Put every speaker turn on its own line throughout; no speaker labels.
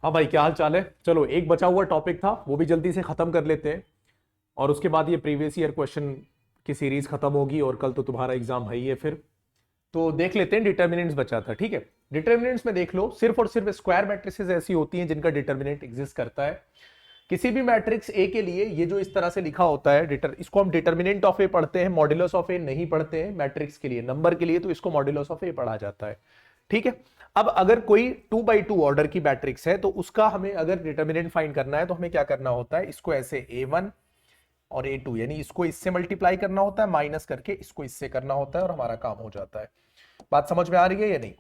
हाँ भाई, क्या हाल चाल है। चलो, एक बचा हुआ टॉपिक था वो भी जल्दी से खत्म कर लेते हैं, और उसके बाद ये प्रीवियस ईयर क्वेश्चन की सीरीज खत्म होगी, और कल तो तुम्हारा एग्जाम है ही है फिर। तो देख लेते हैं, डिटर्मिनेंट्स बचा था, ठीक है। डिटर्मिनेंट्स में देख लो, सिर्फ और सिर्फ स्क्वायर मैट्रिसेस ऐसी होती हैं जिनका डिटर्मिनेंट एग्जिस्ट करता है। किसी भी मैट्रिक्स ए के लिए ये जो इस तरह से लिखा होता है इसको हम डिटर्मिनेंट ऑफ ए पढ़ते हैं, मॉड्यूलस ऑफ ए नहीं पढ़ते हैं। मैट्रिक्स के लिए, नंबर के लिए तो इसको मॉड्यूलस ऑफ ए पढ़ा जाता है, ठीक है। अब अगर कोई 2 by 2 ऑर्डर की मैट्रिक्स है तो उसका हमें अगर डिटर्मिनेंट फाइंड करना है तो हमें क्या करना होता है, इसको ऐसे A1 और A2 यानी इसको इससे मल्टीप्लाई करना होता है, माइनस करके इसको इससे करना होता है, और हमारा काम हो जाता है। बात समझ में आ रही है या नहीं?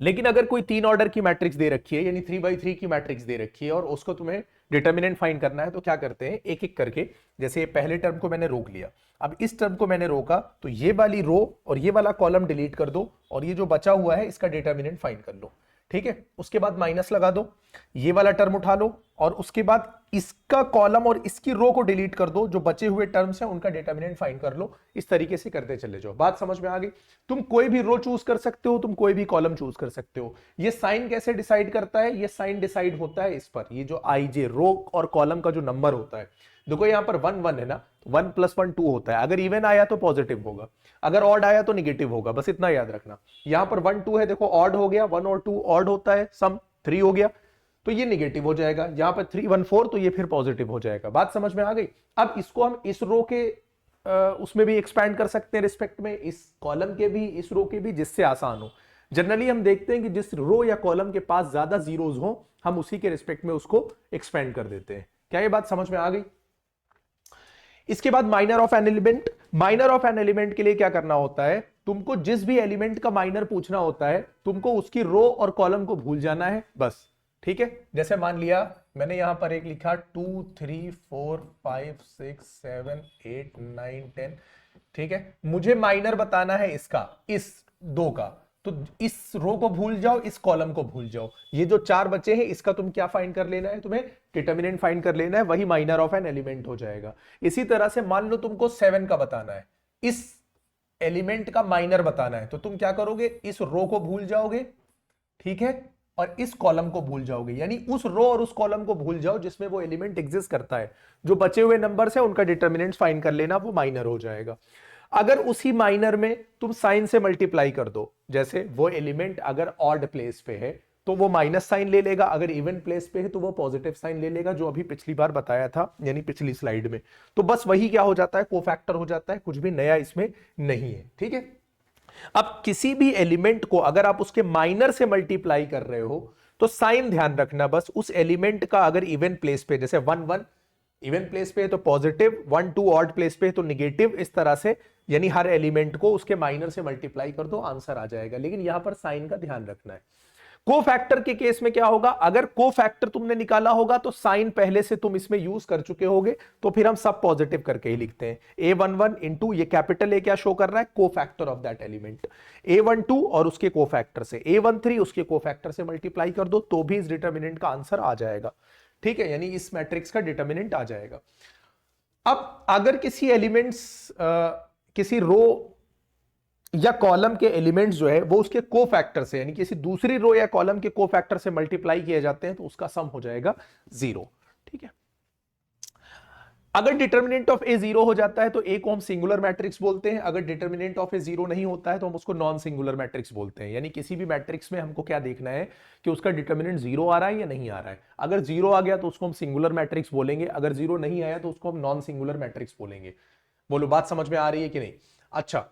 लेकिन अगर कोई 3 ऑर्डर की मैट्रिक्स दे रखी है, यानी 3 by 3 की मैट्रिक्स दे रखी है, और उसको तुम्हें डिटर्मिनेंट फाइंड करना है, तो क्या करते हैं, एक एक करके। जैसे पहले टर्म को मैंने रोक लिया, अब इस टर्म को मैंने रोका, तो ये वाली रो और ये वाला कॉलम डिलीट कर दो, और ये जो बचा हुआ है इसका डिटर्मिनेंट फाइंड कर लो, ठीक है। उसके बाद माइनस लगा दो, ये वाला टर्म उठा लो, और उसके बाद इसका कॉलम और इसकी रो को डिलीट कर दो, जो बचे हुए टर्म्स हैं उनका डिटर्मिनेंट फाइंड कर लो। इस तरीके से करते चले जाओ। बात समझ में आ गई? तुम कोई भी रो चूज कर सकते हो, तुम कोई भी कॉलम चूज कर सकते हो। ये साइन कैसे डिसाइड करता है? ये साइन डिसाइड होता है इस पर, ये जो आई रो और कॉलम का जो नंबर होता है। देखो यहां पर 1 1 है ना, 1 + 1 2 होता है। अगर इवन आया तो पॉजिटिव होगा, अगर ऑड आया तो निगेटिव होगा, बस इतना याद रखना। यहां पर 1 2 है, देखो ऑड हो गया, 1 और 2 ऑड होता है, सम 3 हो गया, तो ये निगेटिव हो जाएगा। यहां पर 3 1 4, तो ये फिर पॉजिटिव हो जाएगा। बात समझ में आ गई? अब इसको हम इस रो के उसमें भी एक्सपैंड कर सकते हैं रिस्पेक्ट में, इस कॉलम के भी, इस रो के भी, जिससे आसान हो। जनरली हम देखते हैं कि जिस रो या कॉलम के पास ज्यादा जीरोज हो, हम उसी के रिस्पेक्ट में उसको एक्सपेंड कर देते हैं। क्या ये बात समझ में आ गई? इसके बाद minor of an element. Minor of an element के लिए क्या करना होता है, तुमको जिस भी एलिमेंट का माइनर पूछना होता है, तुमको उसकी रो और कॉलम को भूल जाना है बस, ठीक है। जैसे मान लिया मैंने यहां पर एक लिखा 2 3 4 5 6 7 8 9 10, ठीक है। मुझे माइनर बताना है इसका, इस 2 का, तो इस रो को भूल जाओ, इस कॉलम को भूल जाओ। ये जो 4 बचे हैं इसका तुम क्या फाइंड कर लेना है, तुम्हें डिटर्मिनेंट फाइंड कर लेना है, वही माइनर ऑफ एन एलिमेंट हो जाएगा। इसी तरह से मान लो तुमको 7 का बताना है, इस एलिमेंट का माइनर बताना है, तो तुम क्या करोगे, इस रो को भूल जाओगे, ठीक है, और इस कॉलम को भूल जाओगे। यानी उस रो और उस कॉलम को भूल जाओ जिसमें वो एलिमेंट एग्जिस्ट करता है। जो बचे हुए नंबर्स हैं उनका डिटर्मिनेंट फाइंड कर लेना, वो माइनर हो जाएगा। अगर उसी माइनर में तुम साइन से मल्टीप्लाई कर दो, जैसे वो एलिमेंट अगर ऑड प्लेस पे है तो वो माइनस साइन ले लेगा, अगर इवन प्लेस पे है तो वो पॉजिटिव साइन ले लेगा, जो अभी पिछली बार बताया था, यानी पिछली स्लाइड में। तो बस वही क्या हो जाता है, कोफैक्टर हो जाता है, कुछ भी नया इसमें नहीं है, ठीक है। अब किसी भी एलिमेंट को अगर आप उसके माइनर से मल्टीप्लाई कर रहे हो, तो साइन ध्यान रखना बस, उस एलिमेंट का अगर इवन प्लेस पे, जैसे 1 1 इवन प्लेस पे है तो पॉजिटिव, 1 2 ऑड प्लेस पे है तो निगेटिव, इस तरह से, यानी हर एलिमेंट को उसके माइनर से मल्टीप्लाई कर दो, आंसर आ जाएगा। लेकिन यहां पर साइन का ध्यान रखना है। कोफैक्टर के केस में क्या होगा, अगर कोफैक्टर तुमने निकाला होगा तो साइन पहले से तुम इसमें यूज कर चुके होगे, तो फिर हम सब पॉजिटिव करके ही लिखते हैं। A11 इंटू, ये कैपिटल ए क्या शो कर रहा है, cofactor of that element. A12 और उसके कोफैक्टर से, A13 उसके कोफैक्टर से मल्टीप्लाई कर दो, तो भी इस डिटर्मिनेंट का आंसर आ जाएगा, ठीक है। यानी इस मैट्रिक्स का डिटर्मिनेंट आ जाएगा। अब अगर किसी एलिमेंट्स किसी रो या कॉलम के एलिमेंट्स जो है वो उसके कोफैक्टर से, यानी किसी दूसरी रो या कॉलम के कोफैक्टर से मल्टीप्लाई किए जाते हैं, तो उसका सम हो जाएगा 0, ठीक है। अगर डिटर्मिनेंट ऑफ ए 0 हो जाता है तो ए को हम सिंगुलर मैट्रिक्स बोलते हैं। अगर डिटर्मिनेंट ऑफ ए 0 नहीं होता है तो हम उसको नॉन सिंगुलर मैट्रिक्स बोलते हैं। यानी किसी भी मैट्रिक्स में हमको क्या देखना है कि उसका डिटर्मिनेंट 0 आ रहा है या नहीं आ रहा है। अगर 0 आ गया तो उसको हम सिंगुलर मैट्रिक्स बोलेंगे, अगर 0 नहीं आया तो उसको हम नॉन सिंगुलर मैट्रिक्स बोलेंगे। बोलो बात समझ में आ रही है कि नहीं? अच्छा,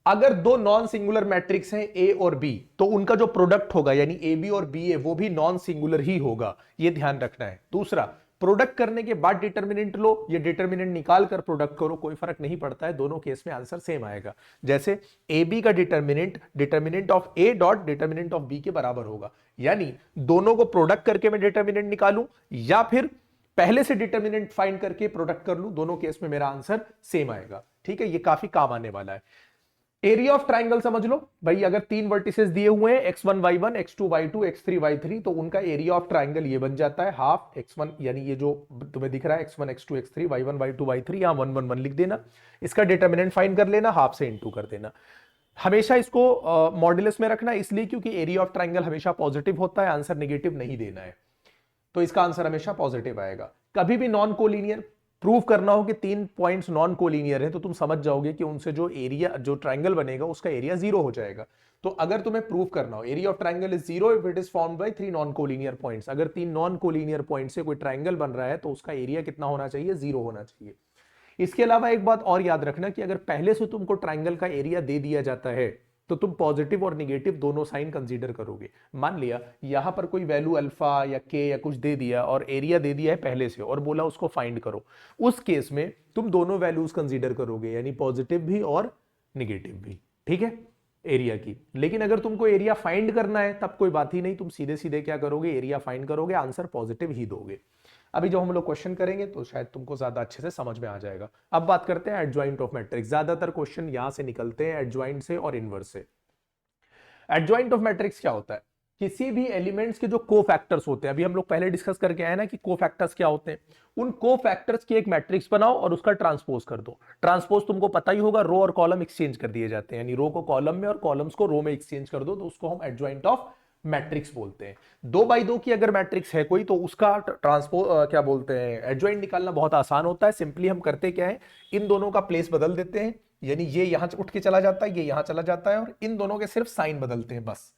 अगर 2 नॉन सिंगुलर मैट्रिक्स हैं ए और बी, तो उनका जो प्रोडक्ट होगा, यानी ए बी और बी ए, वो भी नॉन सिंगुलर ही होगा, ये ध्यान रखना है। दूसरा, प्रोडक्ट करने के बाद डिटर्मिनेंट लो, ये डिटर्मिनेंट निकाल कर प्रोडक्ट करो, कोई फर्क नहीं पड़ता है, दोनों केस में आंसर सेम आएगा। जैसे ए बी का determinant of A dot determinant of B के बराबर होगा, यानी दोनों को प्रोडक्ट करके मैं डिटर्मिनेंट निकालूं, या फिर पहले से डिटर्मिनेंट फाइंड करके प्रोडक्ट कर लूं, दोनों केस में मेरा आंसर सेम आएगा, ठीक है। ये काफी काम आने वाला है। एरिया ऑफ ट्राइंगल समझ लो भाई, अगर 3 वर्टिसेस दिए हुए हैं x1 y1 x2 y2 x3 y3, तो उनका एरिया ऑफ ट्राइंगल ये बन जाता है हाफ x1, यानी ये जो तुम्हें दिख रहा है x1 x2 x3 y1 y2 y3, यहां 1 1 1 लिख देना, इसका डिटर्मिनेंट फाइंड कर लेना, हाफ से इनटू कर देना। हमेशा इसको मॉड्यूलस में रखना, इसलिए क्योंकि एरिया ऑफ ट्राइंगल हमेशा पॉजिटिव होता है, आंसर नेगेटिव नहीं देना है, तो इसका आंसर हमेशा पॉजिटिव आएगा। कभी भी नॉन कोलिनियर प्रूव करना हो कि 3 पॉइंट्स नॉन कोलिनियर है, तो तुम समझ जाओगे कि उनसे जो एरिया, जो ट्राइंगल बनेगा उसका एरिया 0 हो जाएगा। तो अगर तुम्हें प्रूव करना हो area of triangle is 0 if it is formed by 3 non collinear points, अगर 3 नॉन कोलिनियर पॉइंट से कोई ट्राइंगल बन रहा है तो उसका एरिया कितना होना चाहिए? 0 होना चाहिए। इसके अलावा एक बात और याद रखना कि अगर पहले से तुमको ट्राइंगल का एरिया दे दिया जाता है तो तुम पॉजिटिव और निगेटिव दोनों साइन कंसीडर करोगे। मान लिया यहां पर कोई वैल्यू अल्फा या के या कुछ दे दिया और एरिया दे दिया है पहले से और बोला उसको फाइंड करो, उस केस में तुम दोनों वैल्यूज कंसीडर करोगे, यानी पॉजिटिव भी और निगेटिव भी, ठीक है, एरिया की। लेकिन अगर तुमको एरिया फाइंड करना है तब कोई बात ही नहीं, तुम सीधे सीधे क्या करोगे? एरिया फाइंड करोगे, आंसर पॉजिटिव ही दोगे। अभी जो हम लोग क्वेश्चन करेंगे तो शायद तुमको ज्यादा अच्छे से समझ में आ जाएगा। अब बात करते हैं एडजॉइंट ऑफ मैट्रिक्स। ज्यादातर क्वेश्चन यहां से निकलते हैं एडजॉइंट से और इनवर्स से। एडजॉइंट ऑफ मैट्रिक्स क्या होता है? किसी भी एलिमेंट्स के जो कोफैक्टर्स होते हैं, अभी हम लोग पहले डिस्कस करके आए ना कि कोफैक्टर्स क्या होते हैं, उन कोफैक्टर्स की एक मैट्रिक्स बनाओ और उसका ट्रांसपोज कर दो। ट्रांसपोज तुमको पता ही होगा, रो और कॉलम एक्सचेंज कर दिए जाते हैं, यानी रो को कॉलम में और कॉलम्स को रो में एक्सचेंज कर दो, तो उसको हम एडजॉइंट ऑफ मैट्रिक्स बोलते हैं। 2x2 की अगर मैट्रिक्स है कोई तो उसका ट्रांसपोज क्या बोलते हैं, एडजॉइंट निकालना बहुत आसान होता है। सिंपली हम करते क्या है, इन दोनों का प्लेस बदल देते हैं, यानी ये यहां उठ के चला जाता है, ये यहां चला जाता है, और इन दोनों के सिर्फ साइन बदलते हैं, बस।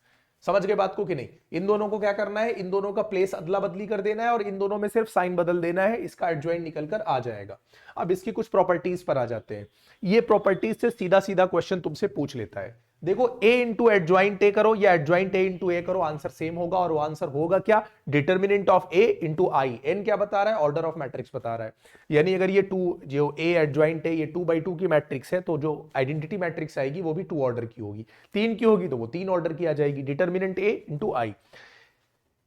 समझ गए बात को कि नहीं? इन दोनों को क्या करना है, इन दोनों का प्लेस अदला बदली कर देना है और इन दोनों में सिर्फ साइन बदल देना है, इसका एडजॉइंट निकल कर आ जाएगा। अब इसकी कुछ प्रॉपर्टीज पर आ जाते हैं। ये प्रॉपर्टीज से सीधा सीधा क्वेश्चन तुमसे पूछ लेता है। देखो a इंटू एडजॉइंट ए करो या एडजॉइंट ए इंटू ए करो, आंसर सेम होगा, और वो आंसर होगा क्या? Determinant of a into I. N क्या बता रहा है? ऑर्डर ऑफ मैट्रिक्स बता रहा है। यानी अगर ये 2 जो a एडजॉइंट है ये 2x2 की मैट्रिक्स है, तो जो आइडेंटिटी मैट्रिक्स आएगी वो भी 2 ऑर्डर की होगी। 3 की होगी तो वो 3 ऑर्डर की आ जाएगी। डिटर्मिनेंट a इंटू आई।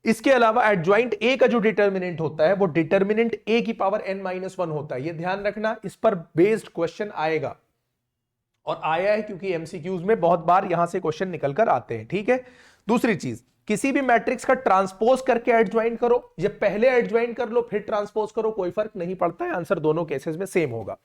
इसके अलावा एडजॉइंट ए का जो डिटर्मिनेंट होता है वो डिटर्मिनेंट a की पावर n-1 होता है। ये ध्यान रखना, इस पर बेस्ड क्वेश्चन आएगा और आया है क्योंकि एमसीक्यूज में बहुत बार यहां से क्वेश्चन निकल कर आते हैं, ठीक है। दूसरी चीज, किसी भी मैट्रिक्स का ट्रांसपोज करके एडजॉइंट करो, या पहले एडजॉइंट कर लो फिर ट्रांसपोज करो, कोई फर्क नहीं पड़ता है, आंसर दोनों केसेस में सेम होगा।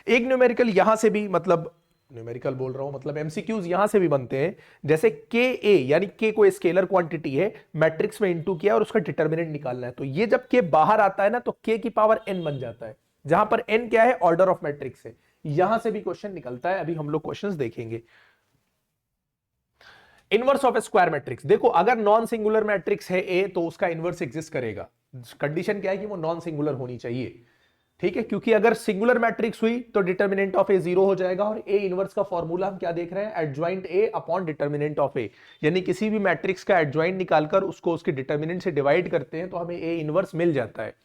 एक न्यूमेरिकल यहां से भी, मतलब न्यूमेरिकल बोल रहा हूं, मतलब एमसीक्यूज यहां से भी बनते हैं। जैसे के ए, यानी के कोई स्केलर क्वांटिटी है, मैट्रिक्स में इनटू किया और उसका डिटर्मिनेंट निकालना है, तो ये जब के बाहर आता है ना तो के की पावर n बन जाता है, जहां पर n क्या है? ऑर्डर ऑफ मैट्रिक्स है। यहां से भी क्वेश्चन निकलता है, अभी हम लोग क्वेश्चंस देखेंगे। इनवर्स ऑफ स्क्वायर मैट्रिक्स, देखो अगर नॉन सिंगुलर मैट्रिक्स है ए तो उसका इनवर्स एग्जिस्ट करेगा। कंडीशन क्या है कि वो नॉन सिंगुलर होनी चाहिए, ठीक है, क्योंकि अगर सिंगुलर मैट्रिक्स हुई तो डिटर्मिनेंट ऑफ ए 0 हो जाएगा। और ए इनवर्स का फॉर्मूला हम क्या देख रहे हैं? Adjoint A upon determinant of A, यानी किसी भी मैट्रिक्स का एडजॉइंट निकालकर उसको उसके डिटर्मिनेंट से डिवाइड करते हैं तो हमें ए इनवर्स मिल जाता है।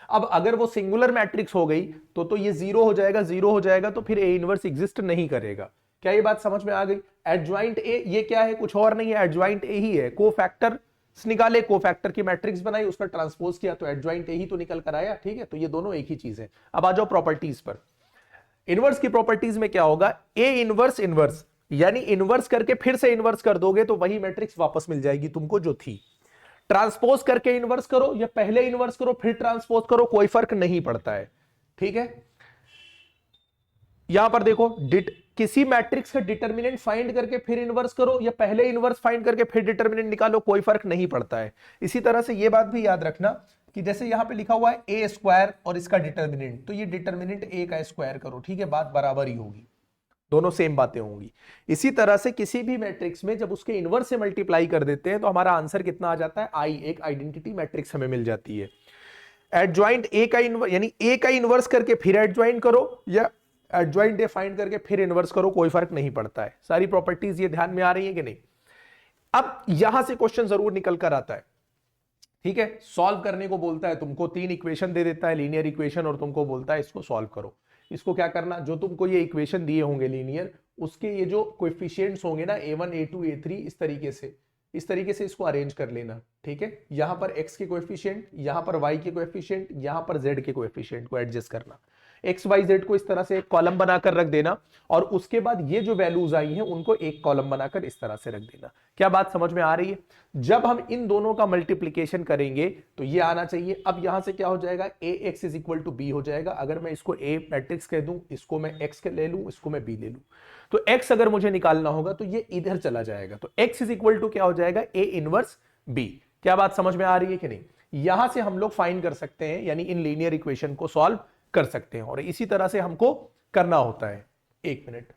अब अगर वो सिंगुलर मैट्रिक्स हो गई तो ये 0 हो जाएगा, 0 हो जाएगा तो फिर ए इनवर्स एग्जिस्ट नहीं करेगा। क्या ये बात समझ में आ गई? एडजॉइंट ए ये क्या है? कुछ और नहीं है, एडजॉइंट ए ही है। कोफैक्टर निकाले, कोफैक्टर की मैट्रिक्स बनाई, उसका ट्रांसपोज किया तो एडजॉइंट ए ही तो निकल कर आया, ठीक है। तो ये दोनों एक ही चीज है। अब आ जाओ प्रॉपर्टीज पर। इनवर्स की प्रॉपर्टीज में क्या होगा? ए इनवर्स इनवर्स, यानी इनवर्स करके फिर से इनवर्स कर दोगे तो वही मैट्रिक्स वापस मिल जाएगी तुमको जो थी। ट्रांसपोज करके इनवर्स करो या पहले इनवर्स करो फिर ट्रांसपोज करो, कोई फर्क नहीं पड़ता है, ठीक है। यहां पर देखो, किसी मैट्रिक्स का डिटर्मिनेंट फाइंड करके फिर इनवर्स करो या पहले इनवर्स फाइंड करके फिर डिटर्मिनेंट निकालो, कोई फर्क नहीं पड़ता है। इसी तरह से यह बात भी याद रखना कि जैसे यहां पे लिखा हुआ है ए स्क्वायर और इसका डिटर्मिनेंट, तो ये डिटर्मिनेंट ए का स्क्वायर करो, ठीक है, बात बराबर ही होगी, दोनों सेम बातें होंगी। इसी तरह से किसी भी मैट्रिक्स में जब उसके इनवर्स से मल्टीप्लाई कर देते हैं तो हमारा आंसर कितना आ जाता है? आई, एक आइडेंटिटी मैट्रिक्स हमें मिल जाती है। एडजॉइंट ए का इनवर्स, यानी ए का इनवर्स करके फिर एडजॉइंट करो या एडजॉइंट ए फाइंड करके फिर इनवर्स करो, कोई फर्क नहीं पड़ता है। सारी प्रॉपर्टीज ये ध्यान में आ रही है कि नहीं? अब यहां से क्वेश्चन जरूर निकल कर आता है, ठीक है। सॉल्व करने को बोलता है तुमको, 3 इक्वेशन दे देता है लीनियर इक्वेशन और तुमको बोलता है इसको सॉल्व करो। इसको क्या करना, जो तुमको ये इक्वेशन दिए होंगे लीनियर, उसके ये जो कोएफिशिएंट्स होंगे ना a1 a2 a3, इस तरीके से इसको अरेंज कर लेना, ठीक है। यहां पर x के कोएफिशिएंट, यहां पर y के कोएफिशिएंट, यहां पर z के कोएफिशिएंट को एडजस्ट करना। एक्स वाई जेड को इस तरह से एक कॉलम बनाकर रख देना और उसके बाद ये जो वैल्यूज आई हैं उनको एक कॉलम बनाकर इस तरह से रख देना। क्या बात समझ में आ रही है? जब हम इन दोनों का मल्टीप्लीकेशन करेंगे तो ये आना चाहिए। अब यहां से क्या हो जाएगा? A X is equal to B हो जाएगा। अगर मैं इसको ए मैट्रिक्स कह दूं, इसको मैं एक्स ले लूं, इसको मैं बी ले लूं, तो एक्स अगर मुझे निकालना होगा तो ये इधर चला जाएगा। तो एक्स इज इक्वल टू क्या हो जाएगा? A inverse B. क्या बात समझ में आ रही है कि नहीं? यहां से हम लोग फाइंड कर सकते हैं, यानी इन लीनियर इक्वेशन को सॉल्व कर सकते हैं, और इसी तरह से हमको करना होता है। एक मिनट।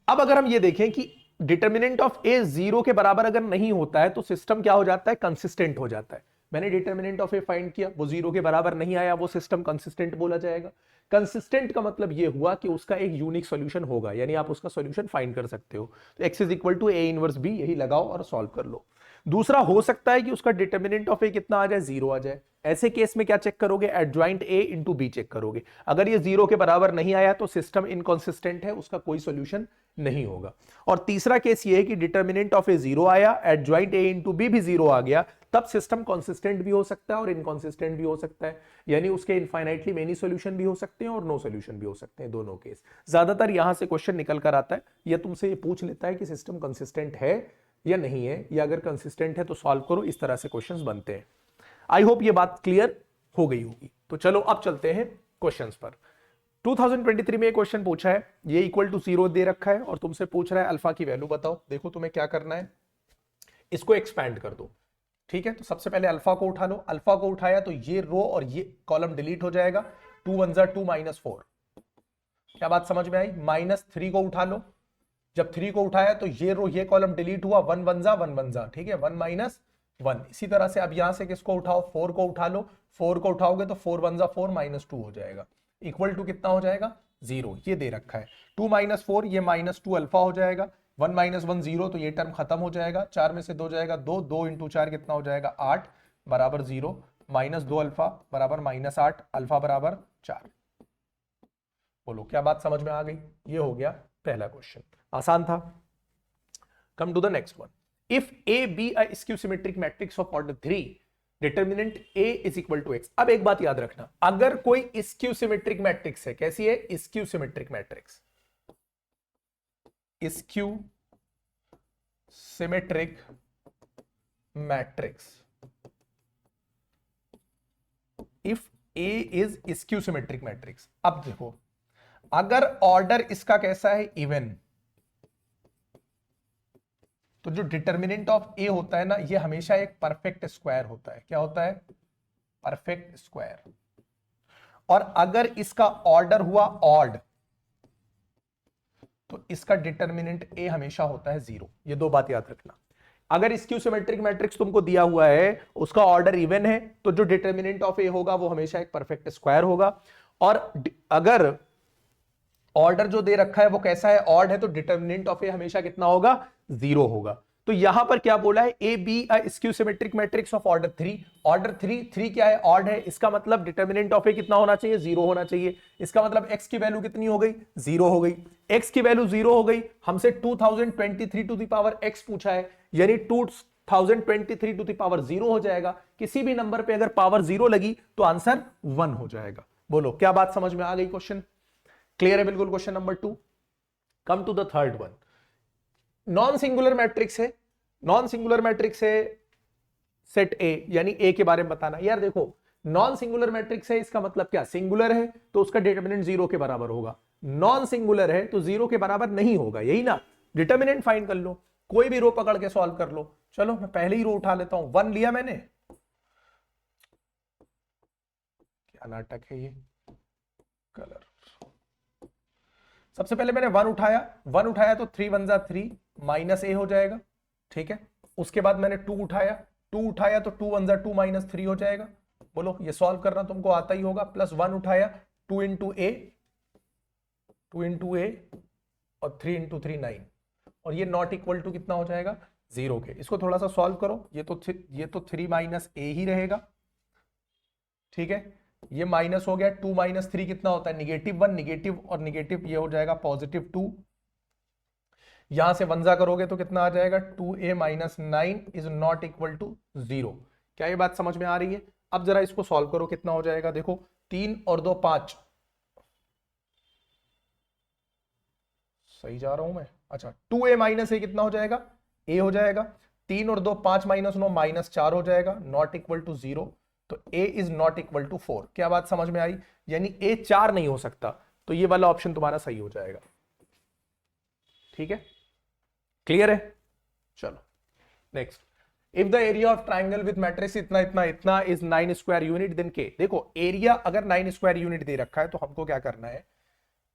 अब अगर हम ये देखें कि डिटर्मिनेंट ऑफ ए 0 के बराबर अगर नहीं होता है तो सिस्टम क्या हो जाता है, कंसिस्टेंट हो जाता है। मैंने डिटर्मिनेंट ऑफ ए फाइंड किया, वो 0 के बराबर नहीं आया, वो सिस्टम कंसिस्टेंट बोला जाएगा। कंसिस्टेंट का मतलब ये हुआ कि उसका एक यूनिक सॉल्यूशन होगा, यानी आप उसका सॉल्यूशन फाइंड कर सकते हो। तो x is equal to A inverse B, यही लगाओ और सॉल्व कर लो। दूसरा हो सकता है कि उसका डिटर्मिनेंट ऑफ ए कितना आ जाए, 0 आ जाए। ऐसे केस में क्या चेक करोगे, adjoint A into B check करोगे। अगर ये 0 के बराबर नहीं आया तो सिस्टम इनकंसिस्टेंट है, उसका कोई सॉल्यूशन नहीं होगा। और तीसरा केस ये है कि डिटर्मिनेंट ऑफ ए 0 आया, एडजॉइंट ए इंटू बी भी 0 आ गया, तब सिस्टम कंसिस्टेंट भी हो सकता है और इनकंसिस्टेंट भी हो सकता है, यानी उसके इनफाइनाइटली मेनी सॉल्यूशन भी हो सकते हैं और नो सॉल्यूशन भी हो सकते हैं, दोनों केस। ज्यादातर यहां से क्वेश्चन निकल कर आता है, या तुमसे ये पूछ लेता है कि सिस्टम कंसिस्टेंट है या नहीं है, या अगर कंसिस्टेंट है तो सॉल्व करो, इस तरह से क्वेश्चंस बनते हैं। आई होप ये बात क्लियर हो गई होगी। तो चलो अब चलते हैं क्वेश्चंस पर। 2023 में एक क्वेश्चन पूछा है, ये इक्वल टू 0 दे रखा है और तुमसे पूछ रहा है अल्फा की वैल्यू बताओ। देखो तुम्हें क्या करना है, इसको एक्सपैंड कर दो। ठीक है, तो सबसे पहले अल्फा को उठा लो। अल्फा को उठाया तो ये रो और ये कॉलम डिलीट हो जाएगा। 2 1 जा 2 -4। क्या बात समझ में आई? -3 को उठा लो। जब 3 को उठाया तो ये रो ये कॉलम डिलीट हुआ। 1 1 जा 1 1 जा, ठीक है, 1 -1। इसी तरह से अब यहां से किसको उठाओ, 4 को उठा लो। 4 को उठाओगे तो 4 1 जा 4 -2 हो जाएगा। इक्वल टू कितना हो जाएगा, 0। ये दे रखा है 2 -4, ये -2 अल्फा हो जाएगा। 1 -1 0, तो ये टर्म खत्म हो जाएगा। 4 में से 2 जाएगा 2, 2 × 4 कितना हो जाएगा, 8 बराबर 0। -2 अल्फा बराबर -8, अल्फा बराबर 4। बोलो क्या बात समझ में आ गई? ये हो गया पहला क्वेश्चन, आसान था। Come to the next one. If A B a skew symmetric matrix of order 3, determinant A is equal to X. अब एक बात याद रखना, अगर कोई स्क्यू सिमेट्रिक मैट्रिक्स है, कैसी है, skew symmetric matrix, skew symmetric matrix, if A is skew symmetric matrix. अब देखो, अगर ऑर्डर इसका कैसा है, इवन, तो जो डिटर्मिनेंट ऑफ ए होता है ना, ये हमेशा एक परफेक्ट स्क्वायर होता है। क्या होता है, परफेक्ट स्क्वायर। और अगर इसका ऑर्डर हुआ ऑड, तो इसका डिटर्मिनेंट ए हमेशा होता है 0। ये दो बात याद रखना। अगर स्क्यू सिमेट्रिक मैट्रिक्स तुमको दिया हुआ है, उसका ऑर्डर इवन है, तो जो डिटर्मिनेंट ऑफ ए होगा वो हमेशा एक परफेक्ट स्क्वायर होगा। और अगर ऑर्डर जो दे रखा है वो कैसा है, ऑड है, तो डिटर्मिनेंट ऑफ ए हमेशा कितना होगा, 0 होगा। तो यहां पर क्या बोला है, A B a skew symmetric matrix of order 3। Order 3 क्या है, ऑड है, इसका मतलब डिटर्मिनेंट ऑफ ए कितना होना चाहिए, 0 होना चाहिए। इसका मतलब x की वैल्यू कितनी हो गई, 0 हो गई। x की वैल्यू 0 हो गई। हमसे 2023 टू द पावर x पूछा है, यानी 2023 टू द पावर 0 हो जाएगा। किसी भी नंबर पे अगर पावर 0 लगी तो आंसर 1 हो जाएगा। बोलो क्या बात समझ में आ गई? क्वेश्चन क्लियर है बिल्कुल? Question number 2। Come to the third one. Non singular matrix है, नॉन सिंगुलर मैट्रिक्स है सेट ए, यानी ए के बारे में बताना। यार देखो, नॉन सिंगुलर मैट्रिक्स है, इसका मतलब क्या, सिंगुलर है तो उसका डिटर्मिनेंट 0 के बराबर होगा। नॉन सिंगुलर है तो 0 के बराबर नहीं होगा, यही ना। डिटर्मिनेंट फाइंड कर लो, कोई भी रो पकड़ के सॉल्व कर लो। चलो मैं पहले ही रो उठा लेता हूं, 1 लिया मैंने। क्या नाटक है ये, कलर। सबसे पहले मैंने 1 उठाया, 1 उठाया तो 3 1 जा 3 माइनस ए हो जाएगा, ठीक है। उसके बाद मैंने 2 उठाया, 2 उठाया तो 2 1 जा 2 -3 हो जाएगा। बोलो ये सॉल्व करना तुमको आता ही होगा। प्लस 1 उठाया, 2 × ए, 2 × ए और 3 × 3 9, और ये नॉट इक्वल टू कितना हो जाएगा, 0 के। इसको थोड़ा सा सॉल्व करो, ये तो 3 - ए ही रहेगा, ठीक है। ये माइनस हो गया, 2 - 3 कितना होता है, -1, निगेटिव और निगेटिव ये हो जाएगा +2। यहां से 1 जा करोगे तो कितना आ जाएगा, 2a - 9 is not equal to 0। क्या ये बात समझ में आ रही है? अब जरा इसको सॉल्व करो, कितना हो जाएगा, देखो 3 और 2 5। सही जा रहा हूं मैं? अच्छा, 2a - a कितना हो जाएगा, a हो जाएगा। 3 और 2 5 - 9 -4 हो जाएगा, नॉट इक्वल टू 0। तो a is not equal to 4। क्या बात समझ में आई? यानी a 4 नहीं हो सकता, तो ये वाला ऑप्शन तुम्हारा सही हो जाएगा। ठीक है, क्लियर है? चलो next. If the area of triangle with matrix इतना इतना इतना इज 9 स्क्वायर यूनिट देन के। देखो एरिया अगर 9 स्क्वायर यूनिट दे रखा है तो हमको क्या करना है,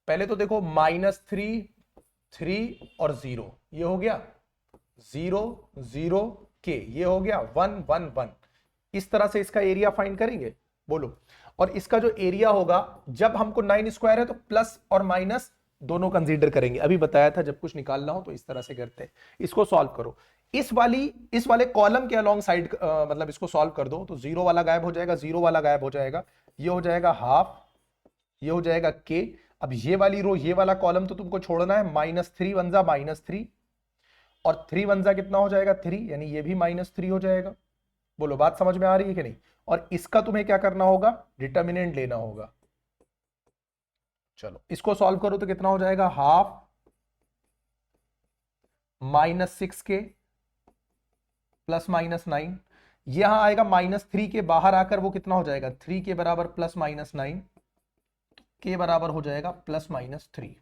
पहले तो देखो -3 3 और 0 ये हो गया 0 0 के, ये हो गया 1 1 1। इस तरह से इसका एरिया फाइंड करेंगे बोलो। और इसका जो एरिया होगा जब हमको 9 स्क्वायर है तो प्लस और माइनस दोनों कंसीडर करेंगे। अभी बताया था जब कुछ निकालना हो तो इस तरह से करते हैं। इसको सॉल्व करो, इस वाले कॉलम के अलोंग साइड मतलब इसको सॉल्व कर दो तो 0 वाला गायब हो जाएगा, 0 वाला गायब हो जाएगा, ये हो जाएगा हाफ, ये हो जाएगा के। अब ये वाली रो ये वाला कॉलम तो तुमको छोड़ना है, -3 वन जा -3 और 3 वन जा कितना हो जाएगा 3, यानी ये भी -3 हो जाएगा। बोलो बात समझ में आ रही है कि नहीं। और इसका तुम्हें क्या करना होगा, डिटर्मिनेंट लेना होगा। चलो इसको सॉल्व करो तो कितना हो जाएगा, हाफ -6 के प्लस -9, यहां आएगा -3 के बाहर आकर वो कितना हो जाएगा 3 के बराबर प्लस -9, के बराबर हो जाएगा +-3।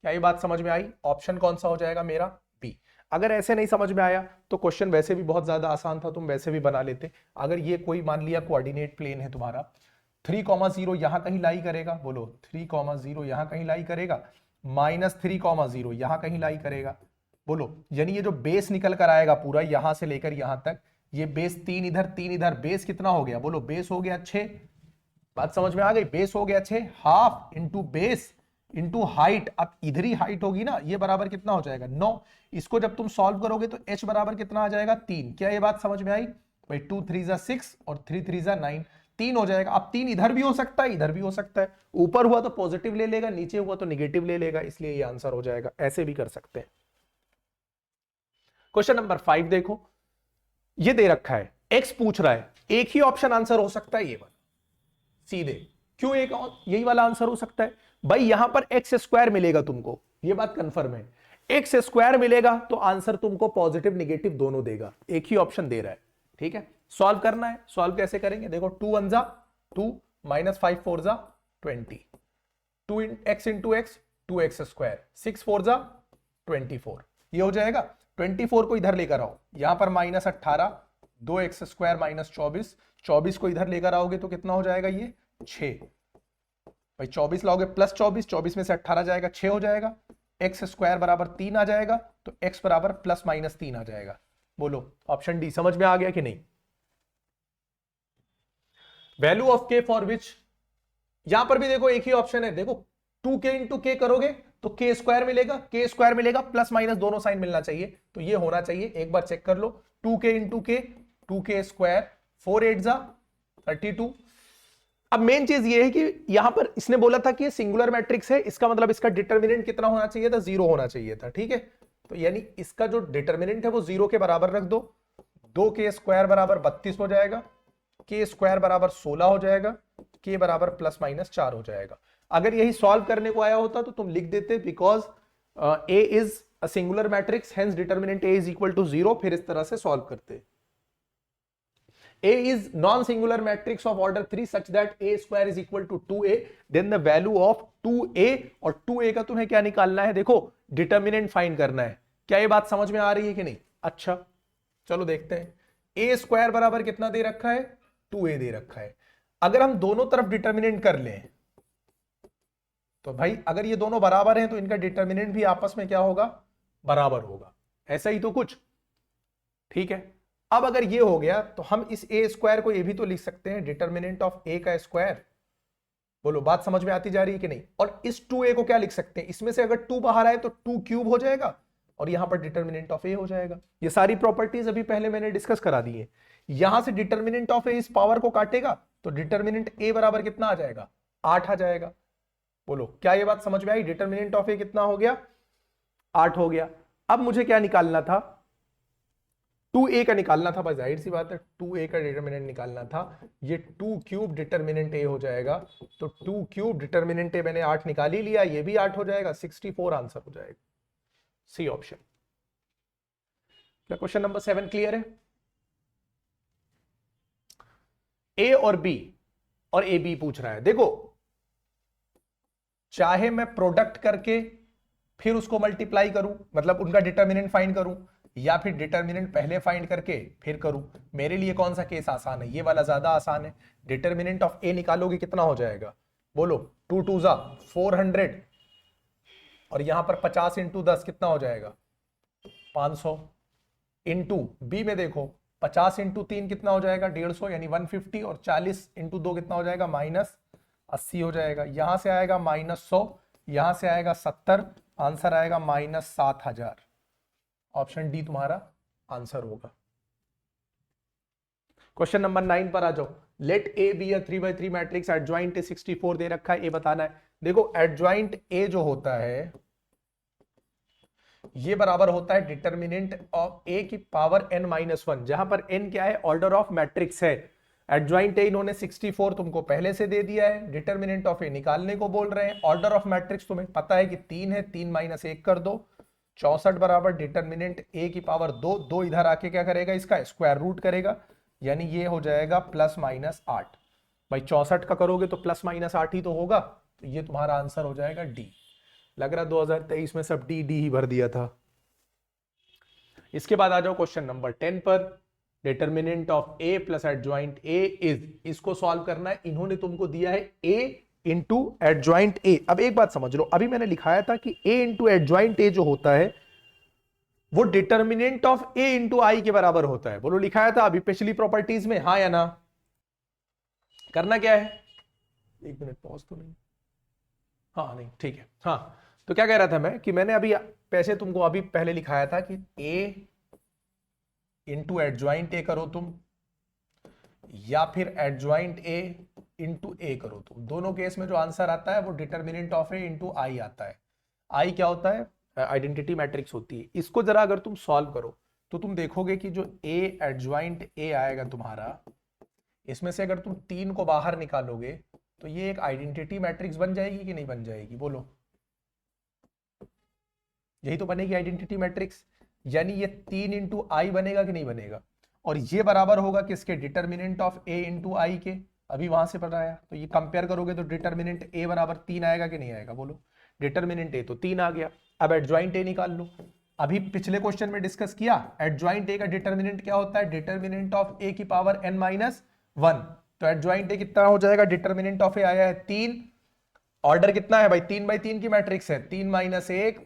क्या ये बात समझ में आई। ऑप्शन कौन सा हो जाएगा मेरा, बी। अगर ऐसे नहीं समझ में आया तो क्वेश्चन वैसे भी बहुत ज्यादा आसान था, तुम वैसे भी बना लेते। अगर ये कोई मान लिया कोऑर्डिनेट प्लेन है तुम्हारा, 3,0 यहां कहीं लाई करेगा, बोलो 3,0 यहां कहीं लाई करेगा, -3,0 यहां कहीं लाई करेगा, बोलो यानी ये जो बेस निकल कर आएगा पूरा यहां से लेकर यहां तक, ये बेस 3 इधर 3 इधर, बेस कितना हो गया, बोलो बेस हो गया 6। बात समझ में आ गई, बेस हो गया 6, half into base into height. अब इधर ही हाइट होगी ना, ये बराबर कितना हो जाएगा 9। इसको जब तुम सॉल्व करोगे तो h बराबर कितना आ जाएगा 3। क्या ये बात समझ में आई भाई, 2 3 जा 6 और 3 3 जा 9, 3 हो जाएगा। अब 3 इधर भी हो सकता है इधर भी हो सकता है, ऊपर हुआ तो पॉजिटिव ले लेगा, नीचे हुआ तो निगेटिव ले लेगा, इसलिए ये आंसर हो जाएगा। ऐसे भी कर सकते हैं। क्वेश्चन नंबर 5 देखो, ये दे रखा है x पूछ रहा है, एक ही ऑप्शन आंसर हो सकता है ये वाला सीधे। क्यों एक यही वाला आंसर हो सकता है भाई, यहां पर एक्स स्क्वायर मिलेगा तुमको, ये बात कंफर्म है। एक्स स्क्वायर मिलेगा तो आंसर तुमको पॉजिटिव निगेटिव दोनों देगा, एक ही ऑप्शन दे रहा है। ठीक है, सॉल्व करना है। सॉल्व कैसे करेंगे, देखो 2 1 जा 2 -5 4 जा 20, 2x into x 2x square, 6 4 जा 24, ये हो जाएगा। 24 को इधर लेकर आओ, यहां पर -18, 2x स्क्वायर -24, 24 को इधर लेकर आओगे तो कितना हो जाएगा ये 6। भाई 24 लाओगे +24, 24 में से 18 जाएगा 6 हो जाएगा। एक्स स्क्वायर बराबर 3 आ जाएगा तो x बराबर +-3 आ जाएगा। बोलो ऑप्शन डी समझ में आ गया कि नहीं। Value of k for which, यहां पर भी देखो एक ही ऑप्शन है, देखो 2k इंटू के करोगे तो k स्क्वायर मिलेगा, k स्क्वायर मिलेगा, प्लस माइनस दोनों साइन मिलना चाहिए, तो ये होना चाहिए। एक बार चेक कर लो, 2k इंटू के 2k स्क्वायर, 4 8 जा 32। अब मेन चीज ये है कि यहां पर इसने बोला था कि ये सिंगुलर मैट्रिक्स है, इसका मतलब इसका डिटर्मिनेंट कितना होना चाहिए था, 0 होना चाहिए था। ठीक है, तो यानी इसका जो डिटर्मिनेंट है वो 0 के बराबर रख दो। 2k स्क्वायर बराबर 32 हो जाएगा, k स्क्वायर बराबर 16 हो जाएगा, k बराबर +-4 हो जाएगा। अगर यही सॉल्व करने को आया होता तो तुम लिख देते because a is a singular matrix hence determinant a is equal to 0, फिर इस तरह से सॉल्व करते। A is non-singular matrix of order 3 such that a square is equal to 2a, then the value of 2a, और 2a का तुम्हें क्या निकालना है, देखो डिटर्मिनेंट फाइंड करना है। क्या ये बात समझ में आ रही है कि नहीं। अच्छा चलो देखते हैं, a स्क्वायर बराबर कितना दे रखा है 2a दे रखा है। अगर हम दोनों तरफ डिटर्मिनेंट कर लें तो भाई अगर ये दोनों बराबर हैं तो इनका डिटर्मिनेंट भी आपस में क्या होगा, बराबर होगा, ऐसा ही तो कुछ। ठीक है, अब अगर ये हो गया तो हम इस a स्क्वायर को ये भी तो लिख सकते हैं डिटर्मिनेंट ऑफ a का स्क्वायर। बोलो बात समझ में आती जा रही है कि नहीं। और इस 2a को क्या लिख सकते हैं, इसमें से अगर 2 बाहर आए तो 2 क्यूब हो जाएगा और यहां पर डिटर्मिनेंट ऑफ a हो जाएगा। ये सारी प्रॉपर्टीज अभी पहले मैंने डिस्कस करा दी है। यहां से डिटर्मिनेंट ऑफ a इस पावर को काटेगा तो डिटर्मिनेंट a बराबर कितना आ जाएगा, 8 आ जाएगा। बोलो क्या ये बात समझ में आई, डिटर्मिनेंट ऑफ a कितना हो गया, 8 हो गया। अब मुझे क्या निकालना था, 2a का निकालना था, बस जाहिर सी बात है 2a का डिटर्मिनेंट निकालना था। ये 2 क्यूब डिटर्मिनेंट a हो जाएगा, तो 2 क्यूब डिटर्मिनेंट a मैंने 8 निकाल ही लिया, ये भी 8 हो जाएगा, 64 आंसर हो जाएगा, सी ऑप्शन। क्या क्वेश्चन नंबर 7 क्लियर है। a और b और ab पूछ रहा है। देखो चाहे मैं प्रोडक्ट करके फिर उसको मल्टीप्लाई करूं, मतलब उनका डिटर्मिनेंट फाइंड करूं, या फिर डिटर्मिनेंट पहले फाइंड करके फिर करूं? मेरे लिए कौन सा केस आसान है? ये वाला ज्यादा आसान है। डिटर्मिनेंट ऑफ ए निकालोगे कितना हो जाएगा? बोलो। 2 2 जा 400 और यहां पर 50 इंटू 10 कितना हो जाएगा? 500 इंटू बी में देखो 50 इंटू 3 कितना हो जाएगा? 150 यानी 150 और 40 इंटू 2 कितना हो जाएगा? -80 हो जाएगा। यहां से आएगा -100, यहां से आएगा 70, आंसर आएगा -7000। ऑप्शन डी तुम्हारा आंसर होगा। क्वेश्चन नंबर 9 पर आ जाओ। Let A B a 3x3 matrix adjoint A 64 दे रखा है, ए बताना है। देखो एडजॉइंट ए जो होता है ये बराबर होता है डिटर्मिनेंट ऑफ ए की पावर n-1, जहां पर n क्या है? ऑर्डर ऑफ मैट्रिक्स है। एडजॉइंट ए इन्होंने 64 तुमको पहले से दे दिया है, डिटर्मिनेंट ऑफ ए निकालने को बोल रहे हैं। ऑर्डर ऑफ मैट्रिक्स तुम्हें पता है कि 3 है, 3 - 1 कर दो, 64 बराबर डिटर्मिनेंट ए की पावर 2, 2 इधर आके क्या करेगा? इसका स्क्वायर रूट करेगा, यानी ये हो जाएगा +-8। भाई 64 का करोगे तो +-8 ही तो होगा, तो ये तुम्हारा आंसर हो जाएगा डी। लग रहा 2023 में सब डी डी ही भर दिया था। इसके बाद आ जाओ क्वेश्चन नंबर 10 पर। Determinant of A plus adjoint A is, इसको सॉल्व करना है। इन्होंने तुमको दिया है ए इंटू एडजॉइंट ए। अब एक बात समझ लो, अभी मैंने लिखाया था कि ए इंटू एडजॉइंट ए जो होता है वो डिटर्मिनेंट ऑफ ए इंटू आई के बराबर होता है। बोलो लिखाया था अभी पिछली प्रॉपर्टीज में, हाँ या ना? करना क्या है? एक मिनट पॉज तो नहीं, हाँ नहीं ठीक है। हाँ तो क्या कह रहा था मैं कि मैंने अभी पैसे तुमको अभी पहले लिखाया था कि ए इंटू एडजॉइंट ए करो तुम, या फिर एडजॉइंट ए इंटू ए करो तुम। दोनों केस में जो आंसर आता है वो डिटर्मिनेंट ऑफ ए इंटू आई आता है। आई क्या होता है? आइडेंटिटी मैट्रिक्स होती है। इसको जरा अगर तुम सॉल्व करो तो तुम देखोगे कि जो ए एडजॉइंट ए आएगा तुम्हारा, इसमें से अगर तुम 3 को बाहर निकालोगे तो ये एक आइडेंटिटी मैट्रिक्स बन जाएगी कि नहीं बन जाएगी? बोलो। यही तो बनेगी आइडेंटिटी मैट्रिक्स, यानी ये 3 इंटू आई बनेगा कि नहीं बनेगा? और ये बराबर होगा किसके? डिटर्मिनेंट ऑफ ए इंटू आई के। अभी वहां से पढ़ा आया तो ये कंपेयर करोगे तो डिटर्मिनेंट ए बराबर 3 आएगा कि नहीं आएगा? बोलो। डिटर्मिनेंट ए तो 3 आ गया। अब एडजॉइंट ए निकाल लो। अभी पिछले क्वेश्चन में डिस्कस किया एडजॉइंट ए का डिटर्मिनेंट क्या होता है? डिटर्मिनेंट ऑफ ए की पावर n-1। तो एडजॉइंट ए कितना हो जाएगा? डिटर्मिनेंट ऑफ ए आया है 3। ऑर्डर कितना है भाई? 3/3 की मैट्रिक्स है, 3 - 1,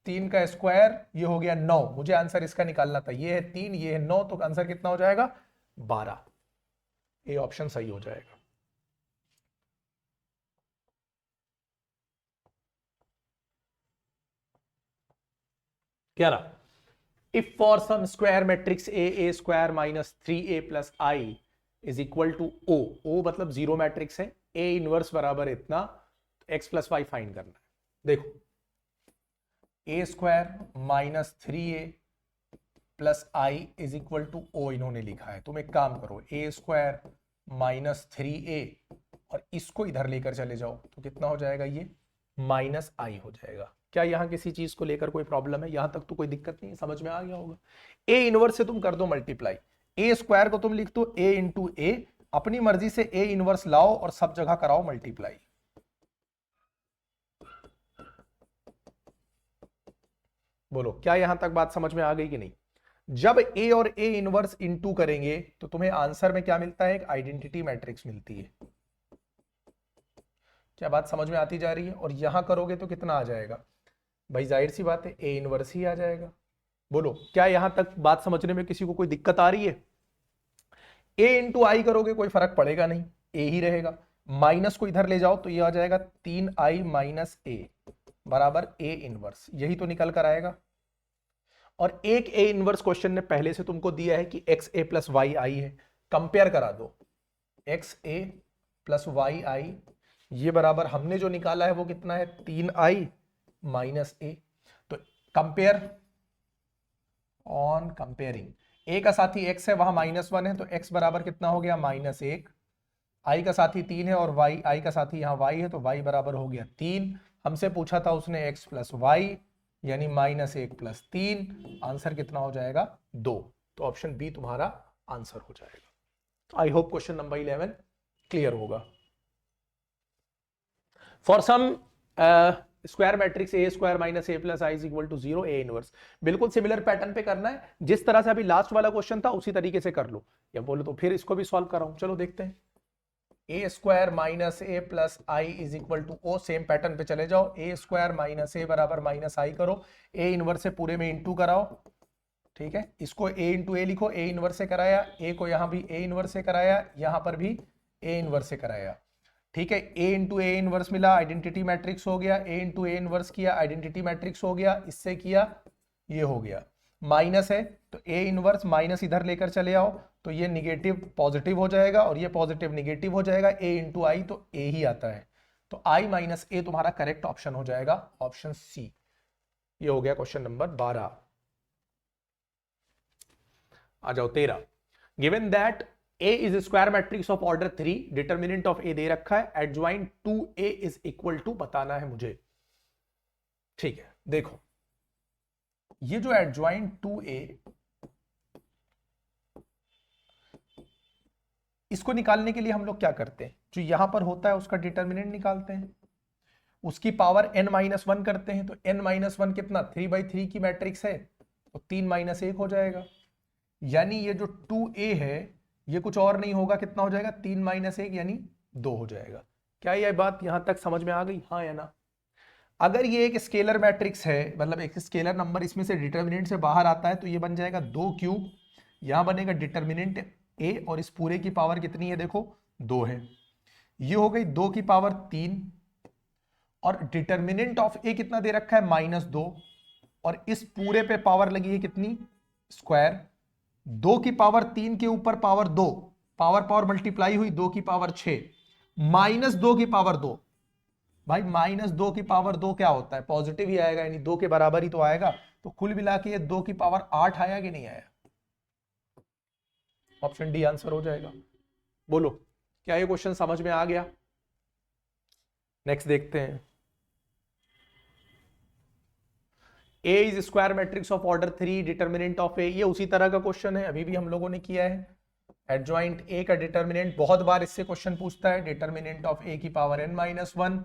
3 का स्क्वायर, ये हो गया 9। मुझे आंसर इसका निकालना था, ये है 3, ये है 9, तो आंसर कितना हो जाएगा? 12। ये ऑप्शन सही हो जाएगा। क्या रहा? If for some square matrix A square -3a + i is equal to O. O मतलब जीरो मैट्रिक्स है, ए इनवर्स बराबर इतना, x + y फाइंड करना है। देखो A square -3a + i is equal to O इन्होंने लिखा है। तुम एक काम करो, ए स्क्वायर -3a और इसको इधर लेकर चले जाओ तो कितना हो जाएगा? ये -i हो जाएगा। क्या यहां किसी चीज को लेकर कोई प्रॉब्लम है? यहां तक तो कोई दिक्कत नहीं है, समझ में आ गया होगा। ए इनवर्स से तुम कर दो मल्टीप्लाई, ए स्क्वायर को तुम लिख दो ए इंटू ए, अपनी मर्जी से ए इनवर्स लाओ और सब जगह कराओ मल्टीप्लाई। बोलो क्या यहां तक बात समझ में आ गई कि नहीं? जब ए और ए इनवर्स इनटू करेंगे तो तुम्हें आंसर में क्या मिलता है? एक आइडेंटिटी मैट्रिक्स मिलती है। क्या बात समझ में आती जा रही है? और यहां करोगे तो कितना आ जाएगा? भाई जाहिर सी बात है ए इनवर्स ही आ जाएगा। बोलो क्या यहां तक बात समझने में किसी को कोई दिक्कत आ रही है? ए इंटू आई करोगे कोई फर्क पड़ेगा नहीं, ए ही रहेगा। माइनस को इधर ले जाओ तो ये आ जाएगा 3i - a बराबर ए इनवर्स, यही तो निकल कर आएगा। और एक ए इनवर्स क्वेश्चन ने पहले से तुमको दिया है कि xa + yi है, कंपेयर करा दो। xa + yi ये बराबर हमने जो निकाला है वो कितना है? 3i - a। तो कंपेयर ऑन कंपेयरिंग, a का साथी x है, वहां -1 है, तो x बराबर कितना हो गया? -1। i का साथी 3 है और i का साथी यहाँ y है, तो y बराबर हो गया 3। हमसे पूछा था उसने x + y, यानी -1 + 3, आंसर कितना हो जाएगा? 2। तो ऑप्शन बी तुम्हारा आंसर हो जाएगा। I hope question number 11 clear होगा। For some square matrix A square minus A plus I is equal to 0 A inverse. बिल्कुल सिमिलर पैटर्न पे करना है, जिस तरह से अभी लास्ट वाला क्वेश्चन था उसी तरीके से कर लो, या बोलो तो फिर इसको भी सॉल्व कराऊं। चलो देखते हैं। A square minus A plus I is equal to O, same pattern पे चले जाओ। ए स्क्वायर माइनस ए बराबर माइनस आई करो, ए इनवर्स से पूरे में इंटू कराओ, ठीक है। इसको ए इंटू ए लिखो, ए इनवर्स से कराया, ए को यहां भी ए इनवर्स से कराया, यहां पर भी ए इनवर्स से कराया, ठीक है। ए इंटू ए इनवर्स मिला, आइडेंटिटी मैट्रिक्स हो गया। ए इंटू ए इनवर्स किया, आइडेंटिटी मैट्रिक्स हो गया। इससे किया, ये हो गया। माइनस है तो ए इनवर्स माइनस इधर लेकर चले आओ, तो ये निगेटिव पॉजिटिव हो जाएगा और ये पॉजिटिव निगेटिव हो जाएगा। ए इंटू आई तो ए ही आता है, तो आई माइनस ए तुम्हारा करेक्ट ऑप्शन हो जाएगा, ऑप्शन सी। ये हो गया क्वेश्चन नंबर 12। आ जाओ 13। Given that A is square matrix of order 3, determinant of A दे रखा है, adjoint 2A is equal to बताना है मुझे, ठीक है। देखो ये जो एडजॉइंट 2A, इसको निकालने के लिए हम लोग क्या करते हैं, जो यहां पर होता है उसका डिटर्मिनेंट निकालते हैं, उसकी पावर n-1 करते हैं। तो n-1 कितना, 3/3 की मैट्रिक्स है, तो 3 - 1 हो जाएगा। यानी ये जो 2A है ये कुछ और नहीं होगा, कितना हो जाएगा, 3 - 1 यानी 2 हो जाएगा। क्या ये बात यहां तक समझ में आ गई, हाँ या ना? अगर ये एक स्केलर मैट्रिक्स है, मतलब एक स्केलर नंबर इसमें से डिटर्मिनेंट से बाहर आता है, तो ये बन जाएगा 2³ यहां बनेगा डिटर्मिनेंट A, और इस पूरे की पावर कितनी है, देखो 2 है। ये हो गई 2 की पावर 3, और डिटर्मिनेंट ऑफ A कितना दे रखा है, -2, और इस पूरे पे पावर लगी है कितनी, स्क्वायर। 2 की पावर 3 के ऊपर पावर 2, पावर मल्टीप्लाई हुई, 2 की पावर 6, -2 की पावर 2। भाई -2 की पावर 2 क्या होता है, पॉजिटिव ही आएगा, यानी 2 के बराबर ही तो आएगा। तो कुल मिला के ये 2 की पावर 8 आया कि नहीं आया, ऑप्शन डी आंसर हो जाएगा। बोलो क्या ये क्वेश्चन समझ में आ गया? नेक्स्ट देखते हैं। A is square matrix of order 3, determinant of A, ये उसी तरह का क्वेश्चन है, अभी भी हम लोगों ने किया है। एडजॉइंट A का डिटर्मिनेंट, बहुत बार इससे क्वेश्चन पूछता है, डिटर्मिनेंट ऑफ A की power n-1,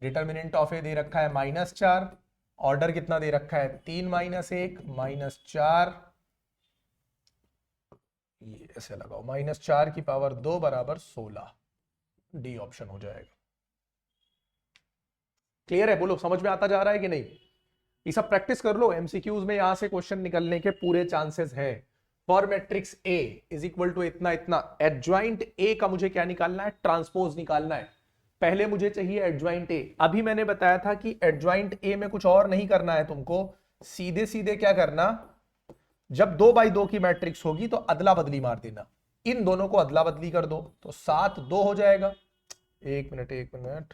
determinant of A दे रखा है -4, ऑर्डर कितना दे रखा है, 3 - 1 -4, ये ऐसे लगाओ, -4 की पावर 2 बराबर 16, डी ऑप्शन हो जाएगा। क्लियर है? बोलो समझ में आता जा रहा है कि नहीं? ये सब प्रैक्टिस कर लो, एमसीक्यूज में यहां से क्वेश्चन निकलने के पूरे चांसेस हैं। For matrix A is equal to इतना इतना, एडजॉइंट A का मुझे क्या निकालना है, ट्रांसपोज निकालना है। पहले मुझे चाहिए एडजॉइंट A। अभी मैंने बताया था कि एडजॉइंट A में कुछ और नहीं करना है तुमको, सीधे सीधे क्या करना, जब 2/2 की मैट्रिक्स होगी तो अदला बदली मार देना, इन दोनों को अदला बदली कर दो, तो 7-2 हो जाएगा। एक मिनट,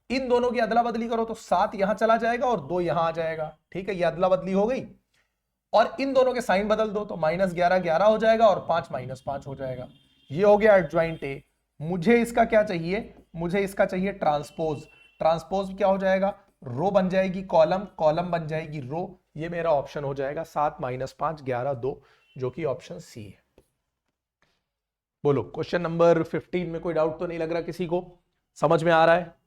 इन दोनों की अदला बदली करो तो 7 यहां चला जाएगा और 2 यहां आ जाएगा, ठीक है। ये अदला बदली हो गई, और इन दोनों के साइन बदल दो, तो -11 11 हो जाएगा और 5 - 5 हो जाएगा। ये हो गया एडजॉइंट A। मुझे इसका क्या चाहिए, मुझे इसका चाहिए ट्रांसपोज। ट्रांसपोज क्या हो जाएगा, रो बन जाएगी कॉलम, कॉलम बन जाएगी रो। ये मेरा ऑप्शन हो जाएगा 7 - 5 11 2, जो कि ऑप्शन सी है। बोलो क्वेश्चन नंबर 15 में कोई डाउट तो नहीं लग रहा किसी को, समझ में आ रहा है?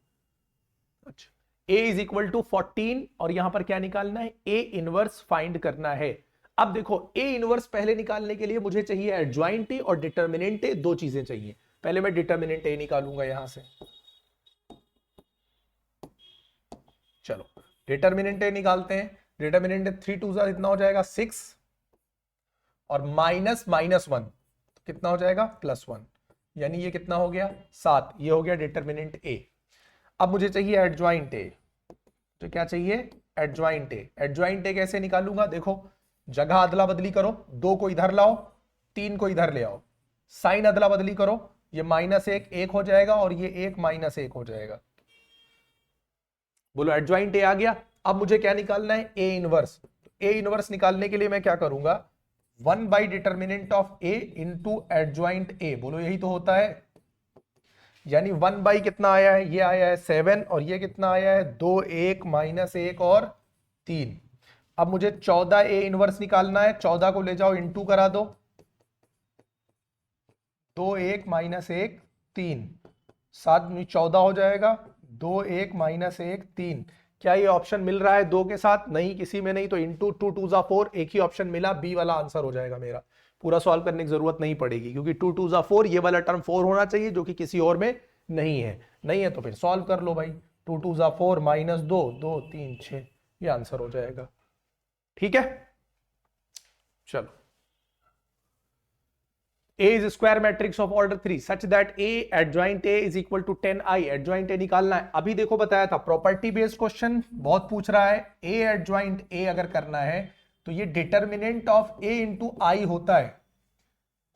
अच्छा, A इज इक्वल टू 14, और यहां पर क्या निकालना है, A इनवर्स फाइंड करना है। अब देखो A इनवर्स पहले निकालने के लिए मुझे चाहिए एडजॉइंट A और डिटर्मिनेंट A, दो चीजें चाहिए। पहले मैं डिटर्मिनेंट A निकालूंगा यहां से, चलो डिटर्मिनेंट A निकालते हैं। डिटर्मिनेंट 3 2 इतना हो जाएगा 6, और -1 कितना हो जाएगा, +1, यानी ये कितना हो गया 7। ये हो गया डिटर्मिनेंट A। अब मुझे चाहिए एडजॉइंट A, तो क्या चाहिए, एडजॉइंट A। एडजॉइंट A कैसे निकालूंगा, देखो जगह अदला बदली करो, 2 को इधर लाओ, 3 को इधर ले आओ, साइन अदला बदली करो, ये -1 1 हो जाएगा और ये 1 -1 हो जाएगा। बोलो एडजॉइंट A आ गया। अब मुझे क्या निकालना है, A इनवर्स। A इनवर्स निकालने के लिए मैं क्या करूंगा, 1/डिटर्मिनेंट of A into adjoint A। बोलो यही तो होता है, यानी 1 कितना आया है, ये आया है 7, और ये कितना आया है 2 1 -1 और 3। अब मुझे 14 A इनवर्स निकालना है, 14 को ले जाओ इंटू करा दो, 2 1 -1 3, 7 14 हो जाएगा, 2 1 माइनस 1 3। क्या ये ऑप्शन मिल रहा है 2 के साथ? नहीं, किसी में नहीं। तो इंटू 2 2 जा 4, एक ही ऑप्शन मिला, बी वाला आंसर हो जाएगा मेरा। पूरा सॉल्व करने की जरूरत नहीं पड़ेगी, क्योंकि 2 2 जा 4, ये वाला टर्म 4 होना चाहिए, जो कि किसी और में नहीं है। नहीं है तो फिर सॉल्व कर लो भाई। 2 2 जा 4 माइनस 2 2 3 6, ये आंसर हो जाएगा। ठीक है, चलो। A is square matrix of order 3 such that A adjoint A is equal to 10i। adjoint A निकालना है। अभी देखो बताया था, प्रॉपर्टी बेस्ड क्वेश्चन बहुत पूछ रहा है। A adjoint A अगर करना है तो ये डिटर्मिनेंट ऑफ A इंटू आई होता है,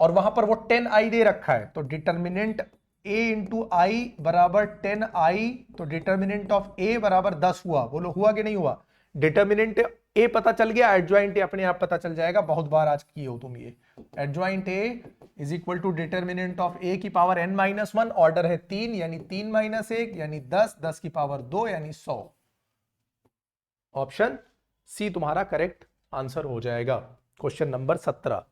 और वहां पर वो 10i दे रखा है। तो डिटर्मिनेंट A इंटू आई बराबर 10i, तो डिटर्मिनेंट ऑफ A बराबर 10 हुआ। बोलो हुआ कि नहीं हुआ? डिटर्मिनेंट A पता चल गया, एडजॉइंट A अपने आप पता चल जाएगा। बहुत बार आज किए हो तुम ये। Adjoint A is equal to determinant of A की पावर n माइनस 1, ऑर्डर है 3 यानी 3 माइनस 1 यानी 10, 10 की पावर 2 यानी 100। ऑप्शन सी तुम्हारा करेक्ट आंसर हो जाएगा। Question number 17।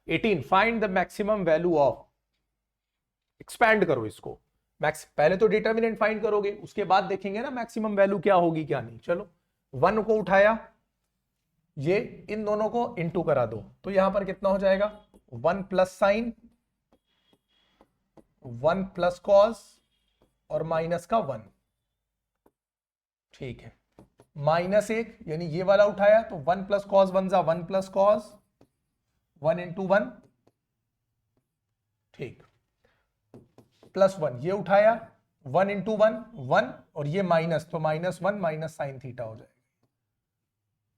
18 find the maximum value of, expand करो इसको। पहले तो डिटर्मिनेंट फाइंड करोगे, उसके बाद देखेंगे ना मैक्सिमम वैल्यू क्या होगी क्या नहीं। चलो, 1 को उठाया, ये इन दोनों को इंटू करा दो, तो यहां पर कितना हो जाएगा? 1 प्लस साइन, 1 प्लस कॉस और माइनस का 1। ठीक है, माइनस 1 यानी ये वाला उठाया, तो 1 प्लस कॉस 1 जा 1 प्लस कॉस, 1 इंटू 1। ठीक, प्लस 1 ये उठाया, 1 इंटू 1 1, और ये माइनस, तो माइनस 1 माइनस साइन थीटा हो जाएगा।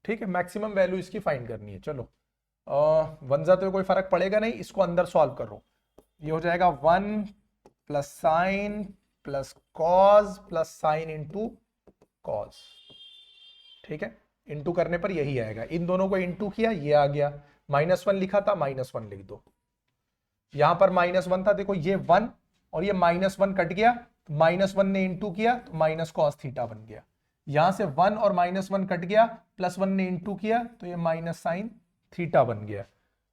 ठीक है, मैक्सिमम वैल्यू इसकी फाइंड करनी है। चलो, वन जा तो कोई फर्क पड़ेगा नहीं, इसको अंदर सॉल्व करो। ये हो जाएगा 1 plus sign plus cos plus sine into cos. ठीक है, इंटू करने पर यही आएगा। इन दोनों को इंटू किया, ये आ गया। -1 लिखा था, -1 लिख दो। यहां पर -1 था, देखो ये 1 और ये -1 कट गया, तो -1 ने इंटू किया तो माइनस कॉस थीटा बन गया। यहां से 1 और -1 कट गया, +1 ने इंटू किया तो ये माइनस साइन थीटा बन गया।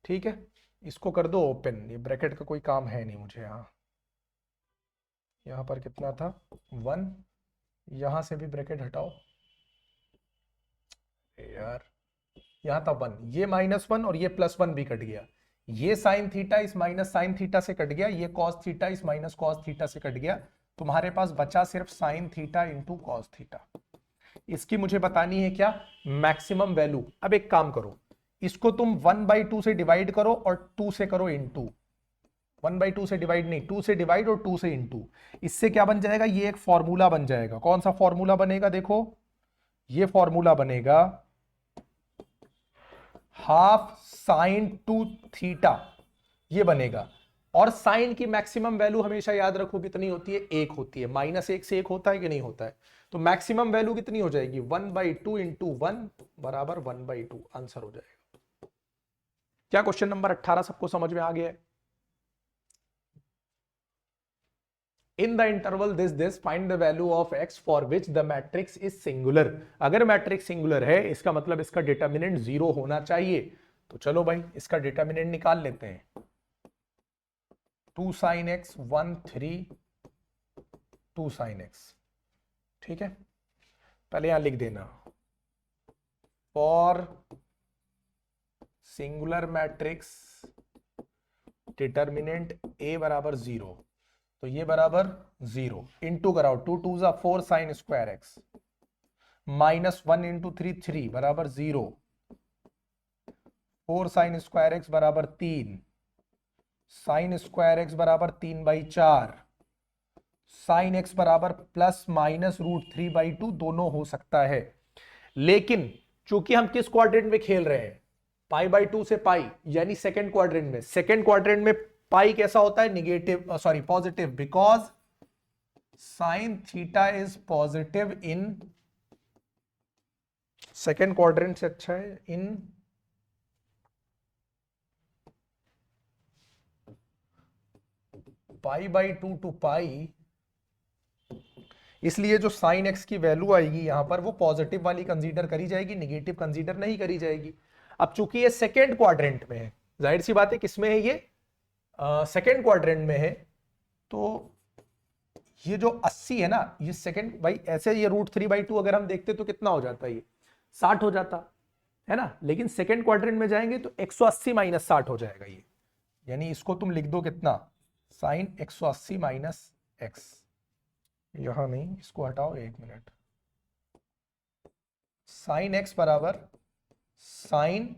ठीक है, इसको कर दो ओपन, ये ब्रैकेट का कोई काम है नहीं मुझे। यहां पर कितना था? 1, यहां से भी ब्रैकेट हटाओ यार, यहां था 1, ये -1 और ये +1 भी कट गया। ये साइन थीटा इस माइनस साइन थीटा से कट गया, ये कॉस थीटा इस माइनस कॉस थीटा से कट गया। तुम्हारे पास बचा सिर्फ sine theta into cos theta. इसकी मुझे बतानी है क्या? Maximum value. अब एक काम करो, इसको तुम 1/2 से डिवाइड करो और 2 से करो इंटू। 1/2 से डिवाइड नहीं, 2 से डिवाइड और 2 से इंटू। इससे क्या बन जाएगा? ये एक फॉर्मूला बन जाएगा। कौन सा फॉर्मूला बनेगा? देखो, ये फॉर्मूला बनेगा हाफ साइन 2 थीटा, ये बनेगा। और साइन की मैक्सिमम वैल्यू हमेशा याद रखो कितनी होती है? 1 होती है। -1 से 1 होता है कि नहीं होता है? तो मैक्सिमम वैल्यू कितनी हो जाएगी? 1/2 इंटू 1 बराबर 1/2, आंसर हो जाएगा। क्या क्वेश्चन नंबर 18 सबको समझ में आ गया है? In the interval this find the value of x for which the matrix is singular. अगर मैट्रिक्स सिंगुलर है, इसका मतलब इसका डिटर्मिनेंट 0 होना चाहिए। तो चलो भाई, इसका डिटर्मिनेंट निकाल लेते हैं। 2 sin x 1 3 2 sin x। ठीक है, पहले यहां लिख देना for singular matrix determinant a बराबर 0, तो ये बराबर 0। इंटू कराओ, 2 2 जा 4 साइन स्क्वायर एक्स, -1 इंटू 3 3 बराबर 0, 4 साइन स्क्वायर एक्स बराबर 3, साइन स्क्वायर एक्स बराबर 3/4, साइन एक्स बराबर ±√3/2, दोनों हो सकता है। लेकिन चूंकि हम किस क्वाड्रेंट में खेल रहे हैं? π/2 से पाई, यानी सेकेंड क्वाड्रेंट में। सेकेंड क्वाड्रेंट में पाई कैसा होता है? Negative, sorry positive, because sine theta is positive in second quadrant से अच्छा है इन π/2 टू पाई। इसलिए जो साइन एक्स की वैल्यू आएगी यहां पर, वो पॉजिटिव वाली कंसीडर करी जाएगी, निगेटिव कंसीडर नहीं करी जाएगी। अब चूंकि ये सेकेंड क्वाड्रेंट में है, जाहिर सी बात है किसमें है ये? सेकेंड क्वाड्रेंट में है, तो ये जो 80 है ना, ये सेकंड भाई ऐसे ये √3/2 अगर हम देखते तो कितना हो जाता है, ये 60 हो जाता है ना, लेकिन सेकंड क्वाड्रेंट में जाएंगे तो 180 - 60 हो जाएगा ये, यानी इसको तुम लिख दो कितना, साइन 180 - x, यहां नहीं, इसको हटाओ 1 मिनट, साइन x बराबर साइन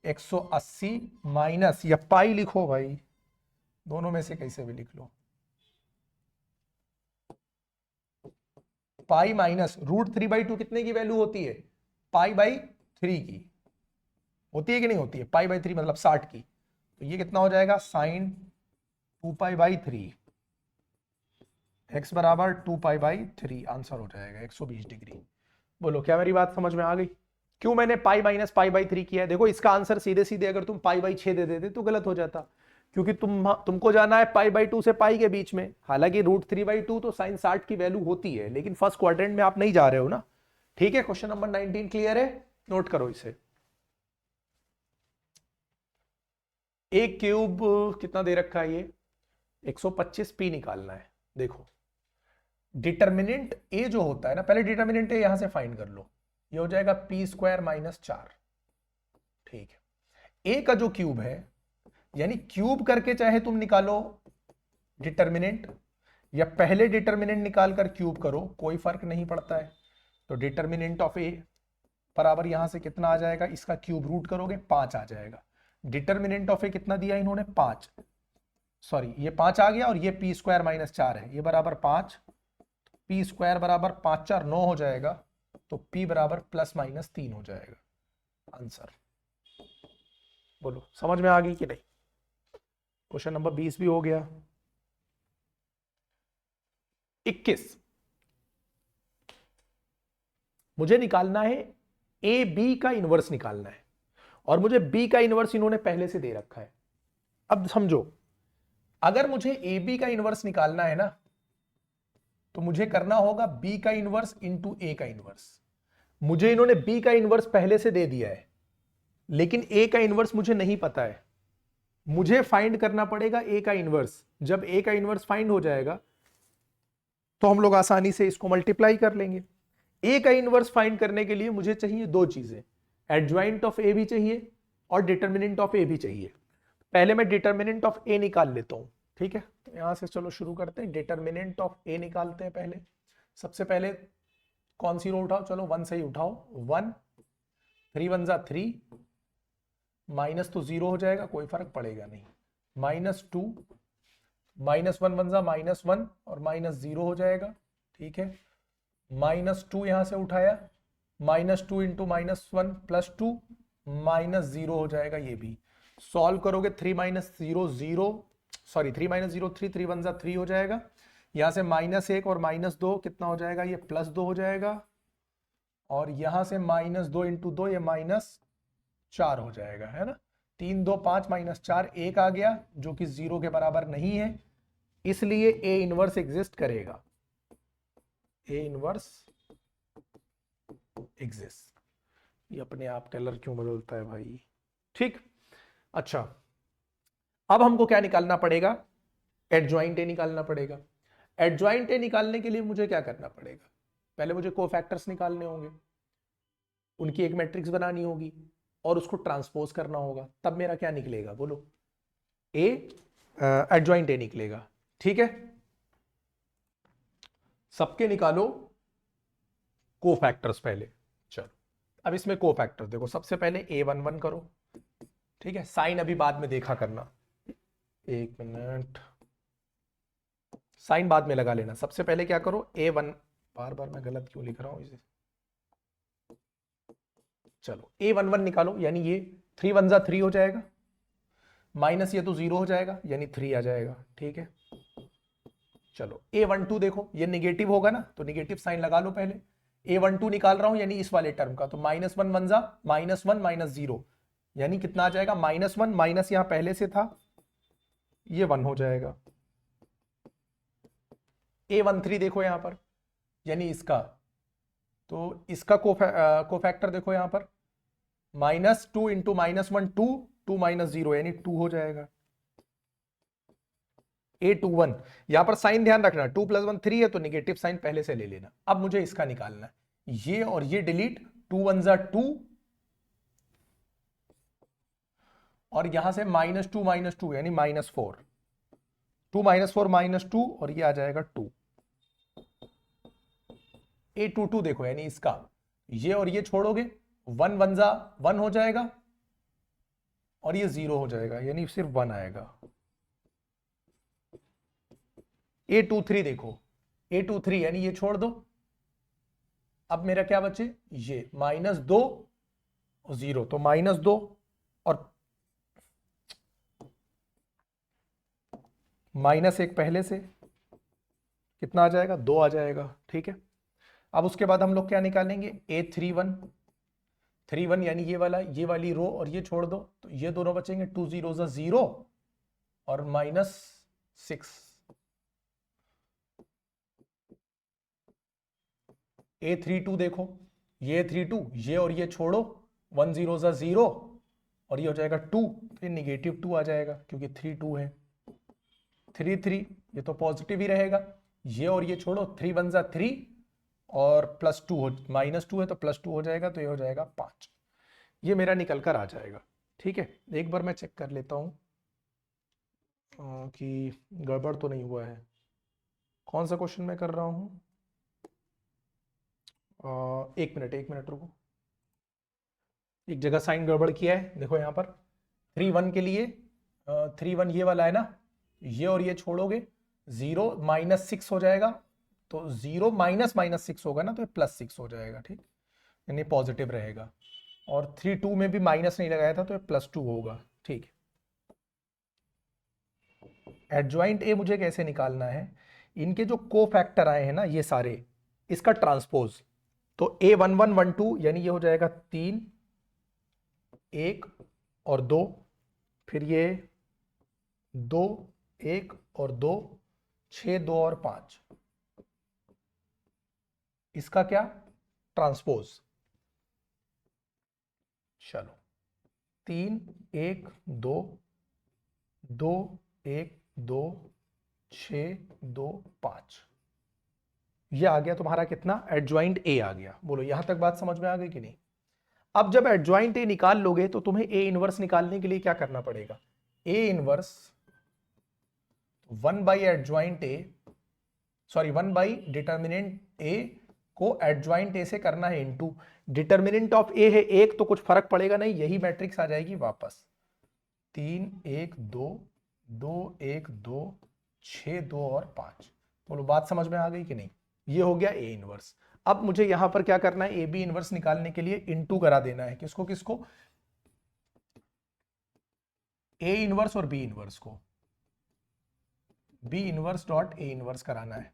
180 माइनस, या पाई लिखो भाई, दोनों में से कैसे भी लिख लो, पाई माइनस √3/2 कितने की वैल्यू होती है, π/3 की होती है कि नहीं होती है, π/3 मतलब 60 की, तो ये कितना हो जाएगा, साइन 2π/3, x बराबर 2π/3, आंसर हो जाएगा 120 डिग्री। बोलो क्या मेरी बात समझ में आ गई? क्यों मैंने पाई माइनस π/3 किया है? देखो इसका आंसर सीधे सीधे अगर तुम π/6 दे देते तो गलत हो जाता, क्योंकि तुमको जाना है π/2 से पाई के बीच में, हालांकि √3/2 तो साइन 60 की वैल्यू होती है, लेकिन फर्स्ट क्वाड्रेंट में आप नहीं जा रहे हो ना। ठीक है, क्वेश्चन नंबर 19 क्लियर है, नोट करो इसे। एक क्यूब कितना दे रखा है, ये 125p निकालना है। देखो डिटर्मिनेंट ए जो होता है ना, पहले डिटर्मिनेंट ए यहां से फाइंड कर लो, ये हो जाएगा p² - 4। ठीक है, ए का जो क्यूब है, यानी क्यूब करके चाहे तुम निकालो डिटर्मिनेंट, या पहले डिटर्मिनेंट निकाल कर क्यूब करो, कोई फर्क नहीं पड़ता है। तो डिटर्मिनेंट ऑफ ए बराबर यहां से कितना आ जाएगा, इसका क्यूब रूट करोगे 5 आ जाएगा। डिटर्मिनेंट ऑफ ए कितना दिया इन्होंने, 5, सॉरी ये 5 आ गया, और ये p² - 4 है, ये बराबर 5, p² बराबर 5 4 9 हो जाएगा, तो p बराबर ±3 हो जाएगा आंसर। बोलो समझ में आ गई कि नहीं? क्वेश्चन नंबर 20 भी हो गया। 21 मुझे निकालना है ए बी का इनवर्स निकालना है, और मुझे बी का इनवर्स इन्होंने पहले से दे रखा है। अब समझो, अगर मुझे ए बी का इनवर्स निकालना है ना, तो मुझे करना होगा बी का इनवर्स इंटू ए का इनवर्स। मुझे इन्होंने बी का इनवर्स पहले से दे दिया है, लेकिन ए का इनवर्स मुझे नहीं पता है, मुझे फाइंड करना पड़ेगा ए का इनवर्स। जब ए का इनवर्स फाइंड हो जाएगा तो हम लोग आसानी से इसको मल्टीप्लाई कर लेंगे। ए का इनवर्स फाइंड करने के लिए मुझे चाहिए दो चीजें, एडजॉइंट ऑफ ए भी चाहिए और डिटर्मिनेंट ऑफ ए भी चाहिए। पहले मैं डिटर्मिनेंट ऑफ ए निकाल लेता हूं, ठीक है? तो यहां से चलो शुरू करते हैं, डिटर्मिनेंट ऑफ ए निकालते हैं पहले। सबसे पहले कौन सी रो उठाओ, चलो 1 से ही उठाओ, 1 3 1 जा 3, माइनस तो 0 हो जाएगा, कोई फर्क पड़ेगा नहीं, -2 -1 1 जा -1 और -0 हो जाएगा। ठीक है, -2 यहां से उठाया, -2 इंटू -1 +2 -0 हो जाएगा, ये भी सॉल्व करोगे 3 - 0 0, सॉरी 3 - 0 3, 3 1 जा 3 हो जाएगा। यहां से -1 और -2 कितना हो जाएगा, ये +2 हो जाएगा, और यहां से -2 इंटू 2 ये -4 हो जाएगा, है ना। 3 2 5 -4 1 आ गया, जो कि 0 के बराबर नहीं है, इसलिए ए इनवर्स एग्जिस्ट करेगा, ए इनवर्स एग्जिस्ट। ये अपने आप कलर क्यों बदलता है भाई? ठीक, अच्छा अब हमको क्या निकालना पड़ेगा, एडजॉइंट ए निकालना पड़ेगा। एडजॉइंट ए निकालने के लिए मुझे क्या करना पड़ेगा, पहले मुझे कोफैक्टर्स निकालने होंगे, उनकी एक मैट्रिक्स बनानी होगी और उसको ट्रांसपोज करना होगा, तब मेरा क्या निकलेगा बोलो, ए एडजॉइंट ए निकलेगा। ठीक है, सबके निकालो कोफैक्टर्स पहले। चलो अब इसमें कोफैक्टर देखो, सबसे पहले A11 करो, ठीक है, साइन अभी बाद में देखा करना, 1 मिनट, साइन बाद में लगा लेना। सबसे पहले क्या करो, A1, बार बार मैं गलत क्यों लिख रहा हूं इसे, चलो A11 निकालो, यानी ये 3 1 जा 3 हो जाएगा, माइनस ये तो 0 हो जाएगा, यानी 3 आ जाएगा। ठीक है, चलो A12 देखो, ये निगेटिव होगा ना, तो निगेटिव साइन लगा लो पहले। A12 निकाल रहा हूं, यानी इस वाले टर्म का, तो -1 1 जा -1 -0, यानी कितना आ जाएगा, -1, माइनस यहां पहले से था, ये 1 हो जाएगा। A13 देखो यहां पर, यानी इसका, तो इसका कोफैक्टर देखो यहां पर, -2 इंटू -1 2, 2 - 0 यानी 2 हो जाएगा। A21, यहां पर साइन ध्यान रखना, 2 + 1 3 है तो निगेटिव साइन पहले से ले लेना। अब मुझे इसका निकालना है, ये और ये डिलीट, 2 1 जा 2 और यहां से -2 यानी -4, 2 -4 -2 और ये आ जाएगा 2। A22 देखो यानी इसका, ये और ये छोड़ोगे, 1 1 जा 1 हो जाएगा और ये 0 हो जाएगा यानी सिर्फ 1 आएगा। A23 देखो, A23 यानी ये छोड़ दो, अब मेरा क्या बचे, ये -2 और 0, तो -2 और -1 पहले से कितना आ जाएगा, 2 आ जाएगा। ठीक है, अब उसके बाद हम लोग क्या निकालेंगे, A31, 31 यानी ये वाला, ये वाली रो और ये छोड़ दो तो ये दोनों बचेंगे, 2 0 0 और -6। A32 देखो, ये A32, ये और ये छोड़ो, 1 0 0 और ये हो जाएगा 2, तो ये -2 आ जाएगा क्योंकि 3 2 है। 3 3 ये तो पॉजिटिव ही रहेगा, ये और ये छोड़ो, 3 1 3 और +2 हो, -2 है तो +2 हो जाएगा, तो ये हो जाएगा 5। ये मेरा निकल कर आ जाएगा। ठीक है, एक बार मैं चेक कर लेता हूँ कि गड़बड़ तो नहीं हुआ है। कौन सा क्वेश्चन मैं कर रहा हूँ, एक मिनट रुको, एक जगह साइन गड़बड़ किया है। देखो यहाँ पर 3 1 के लिए 3 1 ये वाला है ना, ये और ये छोड़ोगे, 0 -6 हो जाएगा, तो 0 -6 होगा ना, तो +6 हो जाएगा। ठीक, यानी पॉजिटिव रहेगा। और 3 2 में भी माइनस नहीं लगाया था तो +2 होगा। ठीक, एडजॉइंट ए मुझे कैसे निकालना है, इनके जो को फैक्टर आए हैं ना ये सारे, इसका ट्रांसपोज, तो A11 1 2 यानी ये हो जाएगा 3 1 और 2, फिर ये 2 1 और 2, 6 2 और 5, इसका क्या ट्रांसपोज। चलो 3 1 2 2 1 2 6 2 5, ये आ गया तुम्हारा कितना, एडजॉइंट ए आ गया। बोलो यहां तक बात समझ में आ गई कि नहीं। अब जब एडजॉइंट ए निकाल लोगे तो तुम्हें ए इनवर्स निकालने के लिए क्या करना पड़ेगा, A inverse 1 by adjoint A, sorry 1 by determinant A को एडजॉइंट ए से करना है इनटू डिटर्मिनेंट ऑफ ए है 1, तो कुछ फर्क पड़ेगा नहीं, यही मैट्रिक्स आ जाएगी वापस। 3 1 2 2 1 2 6 2 और 5। बोलो बात समझ में आ गई कि नहीं। ये हो गया ए इनवर्स। अब मुझे यहां पर क्या करना है, ए बी इनवर्स निकालने के लिए इनटू करा देना है, किसको किसको, ए इनवर्स और बी इनवर्स को, B inverse dot A inverse कराना है।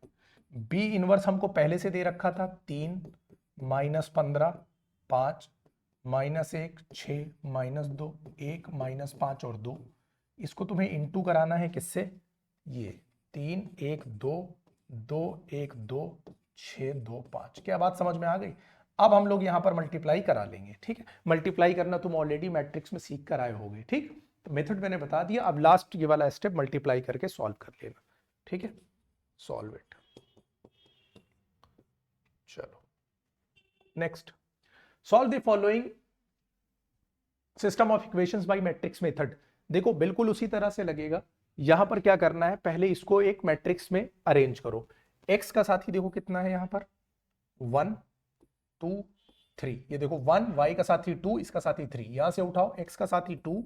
बी इनवर्स हमको पहले से दे रखा था 3 -15 5 -1 6 -2 1 -5 और 2, इसको तुम्हें इनटू कराना है किससे, ये 3 1 2 2 1 2 6 2 5। क्या बात समझ में आ गई। अब हम लोग यहां पर मल्टीप्लाई करा लेंगे। ठीक है, मल्टीप्लाई करना तुम ऑलरेडी मैट्रिक्स में सीख कर आए होगे। ठीक, तो मेथड मैंने बता दिया, अब लास्ट ये वाला स्टेप मल्टीप्लाई करके सॉल्व कर लेना। ठीक है, सॉल्व इट। चलो next, solve the following system of equations bye matrix method. देखो बिल्कुल उसी तरह से लगेगा। यहां पर क्या करना है, पहले इसको एक मैट्रिक्स में अरेंज करो। एक्स का साथी देखो कितना है यहां पर, 1 2 3, ये देखो 1, वाई का साथी 2, इसका साथी 3, यहां से उठाओ, एक्स का साथी 2,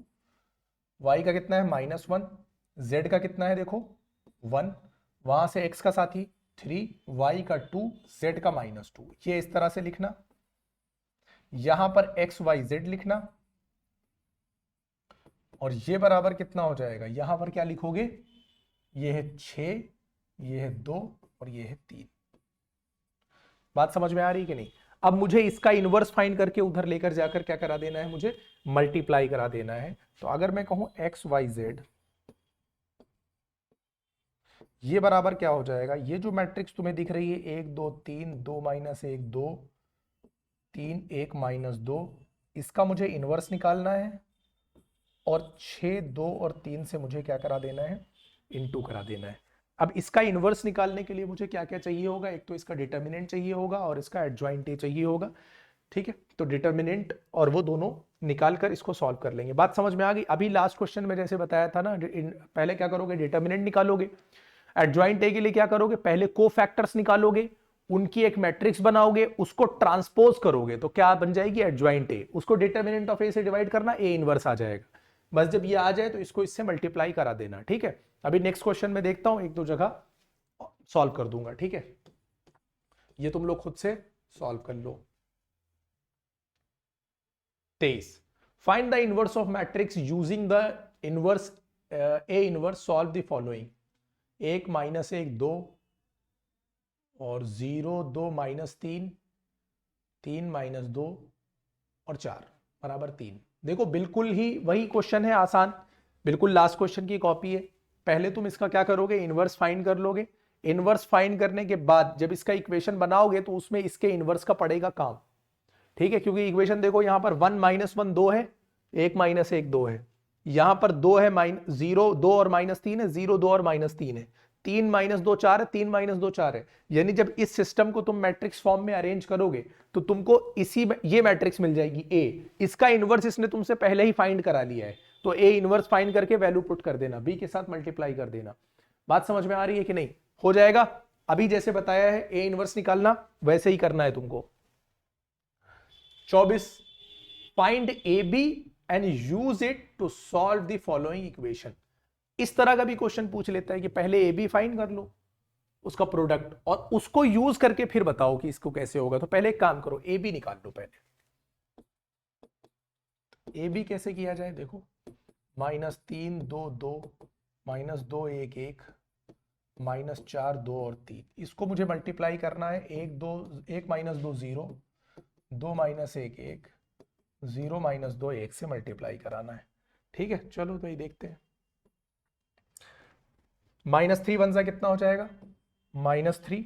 वाई का कितना है -1, जेड का कितना है देखो 1, वहां से एक्स का साथी 3, वाई का 2, जेड का -2। ये इस तरह से लिखना, यहां पर एक्स वाई जेड लिखना, और ये बराबर कितना हो जाएगा, यहां पर क्या लिखोगे, ये है 6, ये है 2 और ये है 3। बात समझ में आ रही कि नहीं। अब मुझे इसका इनवर्स फाइंड करके उधर लेकर जाकर क्या करा देना है, मुझे मल्टीप्लाई करा देना है। तो अगर मैं कहूं एक्स वाई जेड, ये बराबर क्या हो जाएगा, ये जो मैट्रिक्स तुम्हें दिख रही है 1 2 3 2 -1 2 3 1 -2, इसका मुझे इनवर्स निकालना है और 6 2 और 3 से मुझे क्या करा देना है, इनटू करा देना है। अब इसका इनवर्स निकालने के लिए मुझे क्या क्या चाहिए होगा, एक तो इसका डिटर्मिनेंट चाहिए होगा और इसका एडजॉइंट ए चाहिए होगा। ठीक है, तो डिटर्मिनेंट और वो दोनों निकाल कर इसको सॉल्व कर लेंगे। बात समझ में आ गई? अभी लास्ट क्वेश्चन में जैसे बताया था ना, पहले क्या करोगे, डिटर्मिनेंट निकालोगे। एडजॉइंट ए के लिए क्या करोगे, पहले कोफैक्टर्स निकालोगे, उनकी एक मैट्रिक्स बनाओगे, उसको ट्रांसपोज करोगे तो क्या बन जाएगी, एडजॉइंट ए। उसको डिटर्मिनेंट ऑफ ए से डिवाइड करना, ए इनवर्स आ जाएगा। बस जब ये आ जाए तो इसको इससे मल्टीप्लाई करा देना। ठीक है, अभी नेक्स्ट क्वेश्चन में देखता हूं, एक दो जगह सॉल्व कर दूंगा। ठीक है, ये तुम लोग खुद से सॉल्व कर लो। 23, find the inverse of matrix using the inverse A inverse, solve the following. 1 minus 1 2 और 0 2 माइनस 3 3 माइनस 2 और 4 बराबर 3। देखो बिल्कुल ही वही क्वेश्चन है, आसान, बिल्कुल लास्ट क्वेश्चन की कॉपी है। पहले तुम इसका क्या करोगे, इनवर्स फाइंड कर लोगे। इनवर्स फाइंड करने के बाद जब इसका इक्वेशन बनाओगे तो उसमें इसके इनवर्स का पड़ेगा काम। ठीक है, क्योंकि इक्वेशन देखो यहां पर 1 माइनस 1 2 है, 1 माइनस 1 2 है, यहां पर 2 है, 0 2 और माइनस 3 है, 0 2 और माइनस 3 है, 3 माइनस 2 4 है, 3 माइनस 2 4 है। यानी जब इस सिस्टम को तुम मैट्रिक्स फॉर्म में अरेंज करोगे तो तुमको इसी ये मैट्रिक्स मिल जाएगी ए। इसका इनवर्स इसने तुमसे पहले ही फाइंड करा लिया है, तो ए इनवर्स फाइंड करके वैल्यू पुट कर देना, बी के साथ मल्टीप्लाई कर देना। बात समझ में आ रही है कि नहीं? हो जाएगा। अभी जैसे बताया है ए इनवर्स निकालना, वैसे ही करना है तुमको। 24, find A B and use it to solve the following equation. इस तरह का भी क्वेश्चन पूछ लेता है कि पहले ए बी फाइंड कर लो, उसका प्रोडक्ट, और उसको यूज करके फिर बताओ कि इसको कैसे होगा। तो पहले एक काम करो, ए बी निकाल लो पहले। ए बी कैसे किया जाए, देखो, -3 2 2 -2 1 1 -4 2 और 3, इसको मुझे मल्टीप्लाई करना है। 1 2 1 माइनस 2 0, 2 माइनस 1 1, 0 माइनस 2 1 से मल्टीप्लाई कराना है। ठीक है, चलो तो ये देखते हैं। -3 वन सा कितना हो जाएगा, -3,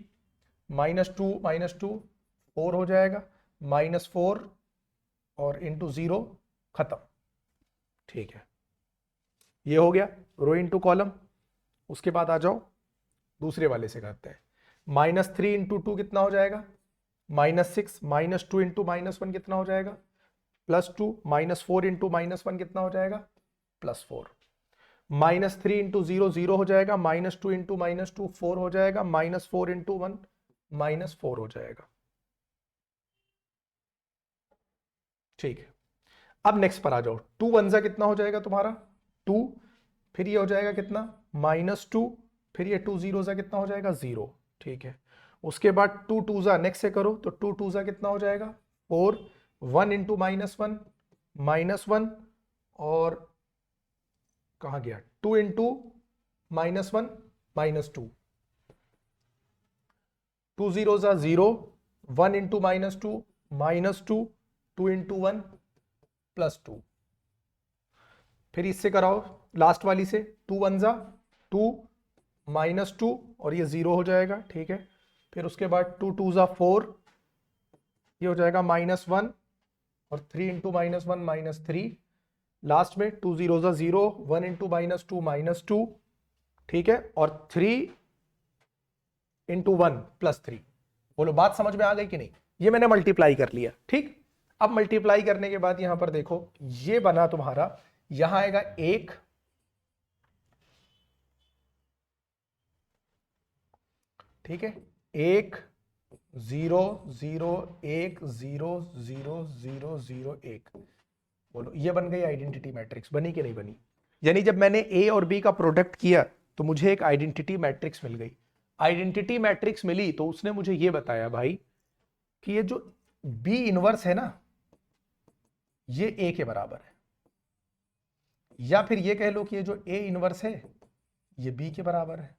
-2 4 हो जाएगा, -4 और इंटू 0 खत्म। ठीक है, ये हो गया रो इंटू कॉलम। उसके बाद आ जाओ दूसरे वाले से करते हैं। -3 इंटू 2 कितना हो जाएगा, -6, -2 इंटू -1 कितना हो जाएगा, +2, -4 इंटू -1 कितना हो जाएगा, +4, -3 इंटू 0 0 हो जाएगा, -2 इंटू -2 4 हो जाएगा, -4 इंटू 1 -4 हो जाएगा। ठीक है, अब नेक्स्ट पर आ जाओ। 2 वन सा कितना हो जाएगा तुम्हारा, 2, फिर ये हो जाएगा कितना, -2, फिर ये 2 जीरो सा कितना हो जाएगा, 0। ठीक है, उसके बाद 2 2 सा नेक्स्ट से करो तो 2 2 सा कितना हो जाएगा, 4, 1 इंटू -1 और कहां गया, 2 इंटू -1 -2, 2 जीरो सा 0, 1 इंटू -2 -2, 2 इंटू 1 +2। फिर इससे कराओ लास्ट वाली से, 2 वन सा 2, -2 और ये 0 हो जाएगा। ठीक है, फिर उसके बाद 2 2 सा 4, ये हो जाएगा -1 और 3 इंटू -1 -3, लास्ट में 2 0 सा 0, 1 इंटू -2 -2। ठीक है, और 3 इंटू 1 +3। बोलो बात समझ में आ गई कि नहीं? ये मैंने मल्टीप्लाई कर लिया। ठीक, अब मल्टीप्लाई करने के बाद यहां पर देखो ये बना तुम्हारा, यहां आएगा 1, ठीक है, 1 0 0 1 0 0 0 0 1। बोलो ये बन गई आइडेंटिटी मैट्रिक्स, बनी कि नहीं बनी? यानी जब मैंने ए और बी का प्रोडक्ट किया तो मुझे एक आइडेंटिटी मैट्रिक्स मिल गई। आइडेंटिटी मैट्रिक्स मिली तो उसने मुझे ये बताया भाई कि ये जो बी इनवर्स है ना, ये ए के बराबर है, या फिर ये कह लो कि ये जो ए इनवर्स है ये बी के बराबर है।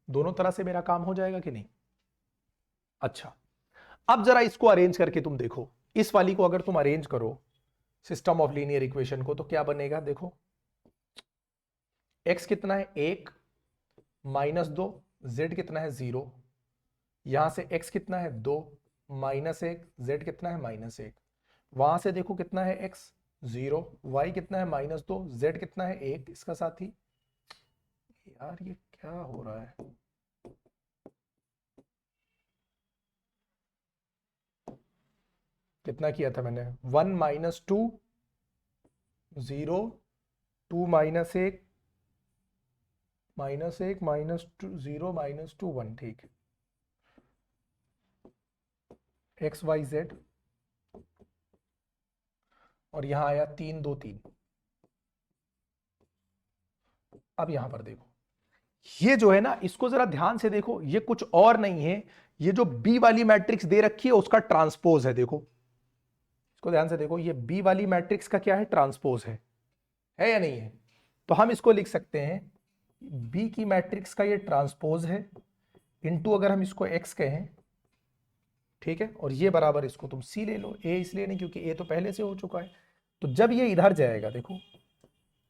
दोनों तरह से मेरा काम हो जाएगा कि नहीं? अच्छा, अब जरा इसको अरेंज करके तुम देखो, इस वाली को अगर तुम अरेंज करो सिस्टम ऑफ लीनियर इक्वेशन को तो क्या बनेगा, देखो x कितना है 1 -2, z कितना है 0, यहां से x कितना है 2 -1, z कितना है -1, वहां से देखो कितना है x 0, y कितना है -2, z कितना है 1, इसका साथी यार ये क्या हो रहा है? कितना किया था मैंने? 1 माइनस 2 0 2 माइनस 1 माइनस 2 0 माइनस 2 1, ठीक। एक्स वाई जेड, और यहां आया 3 2 3। अब यहां पर देखो, ये जो है ना, इसको जरा ध्यान से देखो, ये कुछ और नहीं है, ये जो बी वाली मैट्रिक्स दे रखी है उसका ट्रांसपोज है। देखो इसको ध्यान से देखो, ये बी वाली मैट्रिक्स का क्या है? ट्रांसपोज है या नहीं है? तो हम इसको लिख सकते हैं बी की मैट्रिक्स का ये ट्रांसपोज है, इनटू अगर हम इसको एक्स कहें, ठीक है, और ये बराबर इसको तुम सी ले लो। ए इसलिए नहीं क्योंकि ए तो पहले से हो चुका है। तो जब ये इधर जाएगा, देखो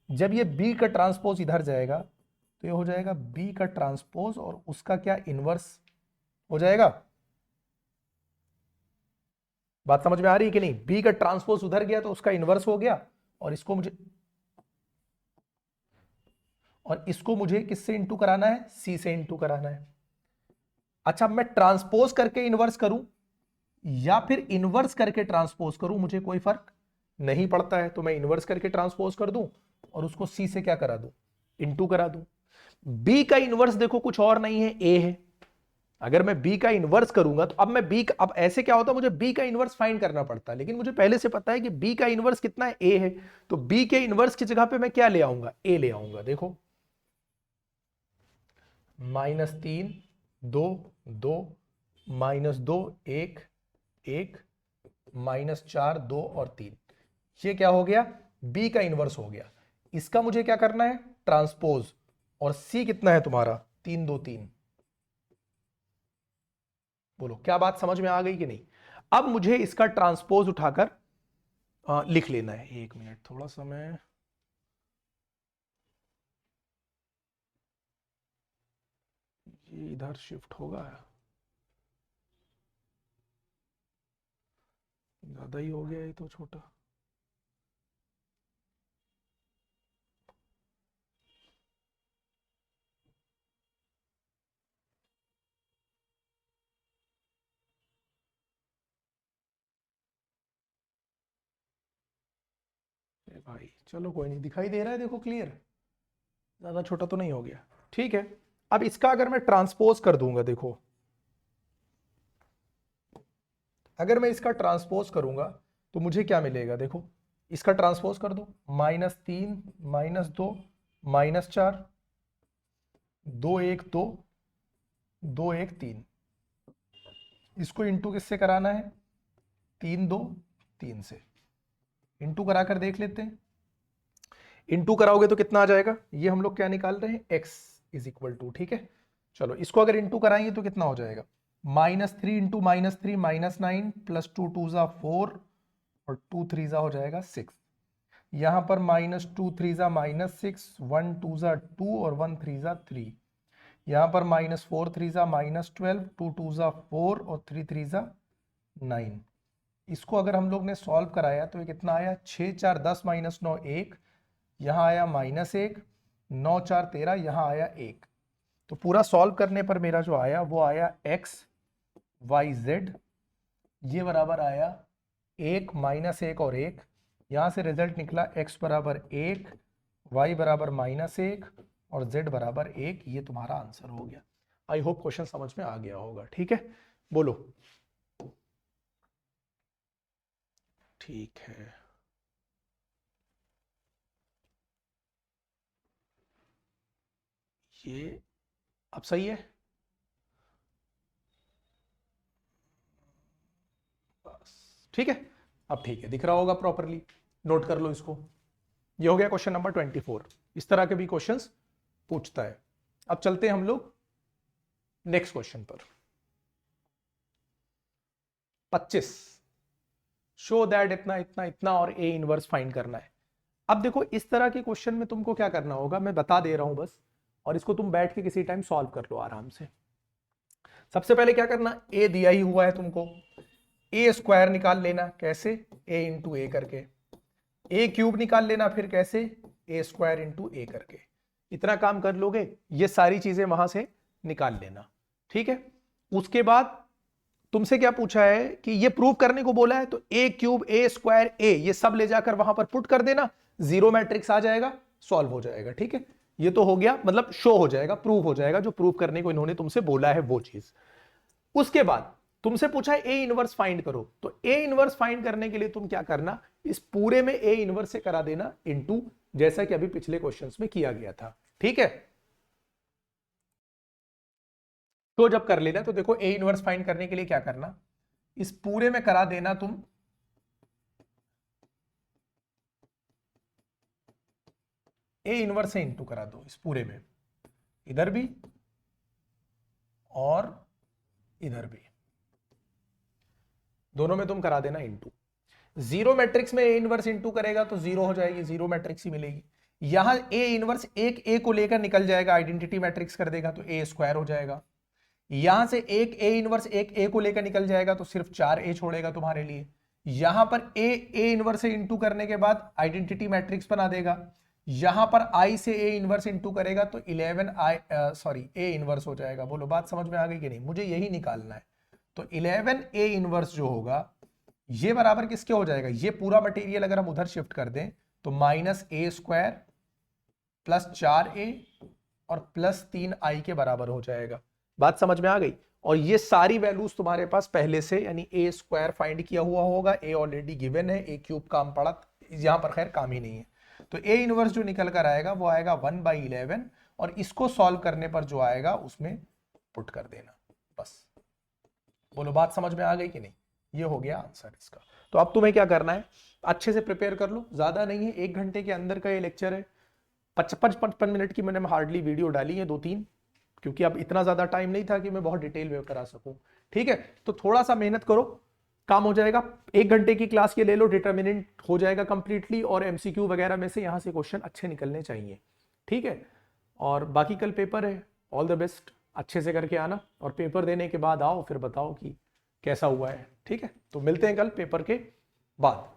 जब ये बी का ट्रांसपोज इधर जाएगा तो ये हो जाएगा बी का ट्रांसपोज और उसका क्या? इनवर्स हो जाएगा। बात समझ में आ रही है कि नहीं? बी का ट्रांसपोज उधर गया तो उसका इनवर्स हो गया, और इसको मुझे किससे इंटू कराना है? सी से इंटू कराना है। अच्छा, मैं ट्रांसपोज करके इनवर्स करूं या फिर इनवर्स करके ट्रांसपोज करूं, मुझे कोई फर्क नहीं पड़ता है। तो मैं इनवर्स करके ट्रांसपोज कर दूं और उसको सी से क्या करा दूं? इंटू करा दूं। बी का इनवर्स देखो कुछ और नहीं है, ए है। अगर मैं बी का इनवर्स करूंगा तो अब ऐसे क्या होता है, मुझे बी का इनवर्स फाइंड करना पड़ता है, लेकिन मुझे पहले से पता है कि बी का इनवर्स कितना है? ए है। तो बी के इनवर्स की जगह पे मैं क्या ले आऊंगा? ए ले आऊंगा। देखो -3 2 2 -2 1 1 -4 2 और 3, ये क्या हो गया? बी का इनवर्स हो गया। इसका मुझे क्या करना है? ट्रांसपोज। और सी कितना है तुम्हारा? 3 2 3। बोलो क्या बात समझ में आ गई कि नहीं? अब मुझे इसका ट्रांसपोज उठाकर लिख लेना है। एक मिनट, थोड़ा सा मैं ये इधर शिफ्ट होगा, ज्यादा ही हो गया ये तो छोटा। भाई चलो कोई नहीं, दिखाई दे रहा है देखो क्लियर, ज्यादा छोटा तो नहीं हो गया। ठीक है, अब इसका अगर मैं ट्रांसपोज कर दूंगा, देखो अगर मैं इसका ट्रांसपोज करूंगा तो मुझे क्या मिलेगा? देखो इसका ट्रांसपोज कर दो, -3 -2 -4 2 1 2 2 1 3। इसको इंटू किससे कराना है? 3 2 3 से इंटू कराकर देख लेते हैं। इंटू कराओगे तो कितना आ जाएगा? ये हम लोग क्या निकाल रहे हैं? x इज इक्वल टू, ठीक है। चलो इसको अगर इंटू कराएंगे तो कितना हो जाएगा? -3 इंटू -3 -9 +2 2 ज़ा 4 और 2 3 ज़ा हो जाएगा 6। यहां पर -2 3 ज़ा -6, 1 2 ज़ा 2 और 1 3 ज़ा 3। यहां पर -4 3 ज़ा -12, 2 2 ज़ा 4 और 3 3 ज़ा 9। इसको अगर हम लोग ने सॉल्व कराया तो ये कितना आया? 6 4 10 -9 1, यहाँ आया -1, 9 4 13, यहाँ आया 1। तो पूरा सॉल्व करने पर मेरा जो आया वो आया x y z, ये बराबर आया 1 -1 और 1। यहाँ से रिजल्ट निकला x बराबर 1, y बराबर -1 और z बराबर 1। ये तुम्हारा आंसर हो गया। आई होप क्वेश्चन समझ में आ गया होगा। ठीक है, बोलो। ठीक है, ये अब सही है। बस ठीक है, अब ठीक है, दिख रहा होगा प्रॉपरली। नोट कर लो इसको। ये हो गया क्वेश्चन नंबर 24। इस तरह के भी क्वेश्चंस पूछता है। अब चलते हैं हम लोग नेक्स्ट क्वेश्चन पर। 25, शो दैट इतना इतना इतना और ए इनवर्स फाइंड करना है। अब देखो इस तरह के क्वेश्चन में तुमको क्या करना होगा, मैं बता दे रहा हूं बस, और इसको तुम बैठ के किसी टाइम सॉल्व कर लो आराम से। सबसे पहले क्या करना, ए दिया ही हुआ है तुमको, ए स्क्वायर निकाल लेना। कैसे? ए इंटू ए करके। ए क्यूब निकाल लेना, फिर कैसे? ए स्क्वायर इंटू ए करके। इतना काम कर लोगे, ये सारी चीजें वहां से निकाल लेना, ठीक है। उसके बाद तुमसे क्या पूछा है कि ये प्रूव करने को बोला है, तो ए क्यूब ए स्क्वायर ए ये सब ले जाकर वहां पर पुट कर देना, जीरो मैट्रिक्स आ जाएगा, सॉल्व हो जाएगा, ठीक है। ये तो हो गया, मतलब शो हो जाएगा, प्रूव हो जाएगा, जो प्रूव करने को इन्होंने तुमसे बोला है वो चीज। उसके बाद तुमसे पूछा है ए इनवर्स फाइंड करो, तो ए इनवर्स फाइंड करने के लिए तुम क्या करना, इस पूरे में ए इनवर्स से करा देना इनटू, जैसा कि अभी पिछले क्वेश्चंस में किया गया था, ठीक है। तो जब कर लेना तो देखो ए इनवर्स फाइंड करने के लिए क्या करना, इस पूरे में करा देना तुम ए इनवर्स से इनटू करा दो इस पूरे में, इधर भी और इधर भी, दोनों में तुम करा देना इनटू। जीरो मैट्रिक्स में ए इनवर्स इनटू करेगा तो जीरो हो जाएगी, जीरो मैट्रिक्स ही मिलेगी। यहां ए इनवर्स एक ए को लेकर निकल जाएगा, आइडेंटिटी मैट्रिक्स कर देगा तो ए स्क्वायर हो जाएगा। यहां से एक ए इनवर्स एक ए को लेकर निकल जाएगा तो सिर्फ 4 ए छोड़ेगा तुम्हारे लिए। यहां पर ए इनवर्स से इनटू करने के बाद आइडेंटिटी मैट्रिक्स बना देगा। यहां पर आई से ए इनवर्स इनटू करेगा तो 11 आई सॉरी ए इनवर्स हो जाएगा। बोलो बात समझ में आ गई कि नहीं, मुझे यही निकालना है। तो 11 ए इनवर्स जो होगा ये बराबर किसके हो जाएगा, ये पूरा मटेरियल अगर हम उधर शिफ्ट कर दें तो माइनस ए स्क्वायर प्लस 4 ए और प्लस 3 आई के बराबर हो जाएगा। बात समझ में आ गई। और ये सारी वैल्यूज तुम्हारे पास पहले से, यानी ए स्क्वायर फाइंड किया हुआ होगा, ए ऑलरेडी गिवन है, ए क्यूब काम पड़ा, यहां पर खैर काम ही नहीं है। तो ए इनवर्स जो निकल कर आएगा वो आएगा 1/11 और इसको सॉल्व करने पर जो आएगा उसमें पुट कर देना, बस। बोलो बात समझ में आ गई कि नहीं, ये हो गया आंसर इसका। तो अब तुम्हें क्या करना है, अच्छे से प्रिपेयर कर लो, ज्यादा नहीं है, 1 घंटे के अंदर का ये लेक्चर है। 55 मिनट की मैंने हार्डली वीडियो डाली है, 2-3, क्योंकि अब इतना ज्यादा टाइम नहीं था कि मैं बहुत डिटेल में करा सकूं, ठीक है। तो थोड़ा सा मेहनत करो, काम हो जाएगा। 1 घंटे की क्लास ये ले लो, डिटर्मिनेंट हो जाएगा कंप्लीटली, और एमसीक्यू वगैरह में से यहां से क्वेश्चन अच्छे निकलने चाहिए, ठीक है। और बाकी कल पेपर है, ऑल द बेस्ट, अच्छे से करके आना, और पेपर देने के बाद आओ फिर बताओ कि कैसा हुआ है, ठीक है। तो मिलते हैं कल पेपर के बाद।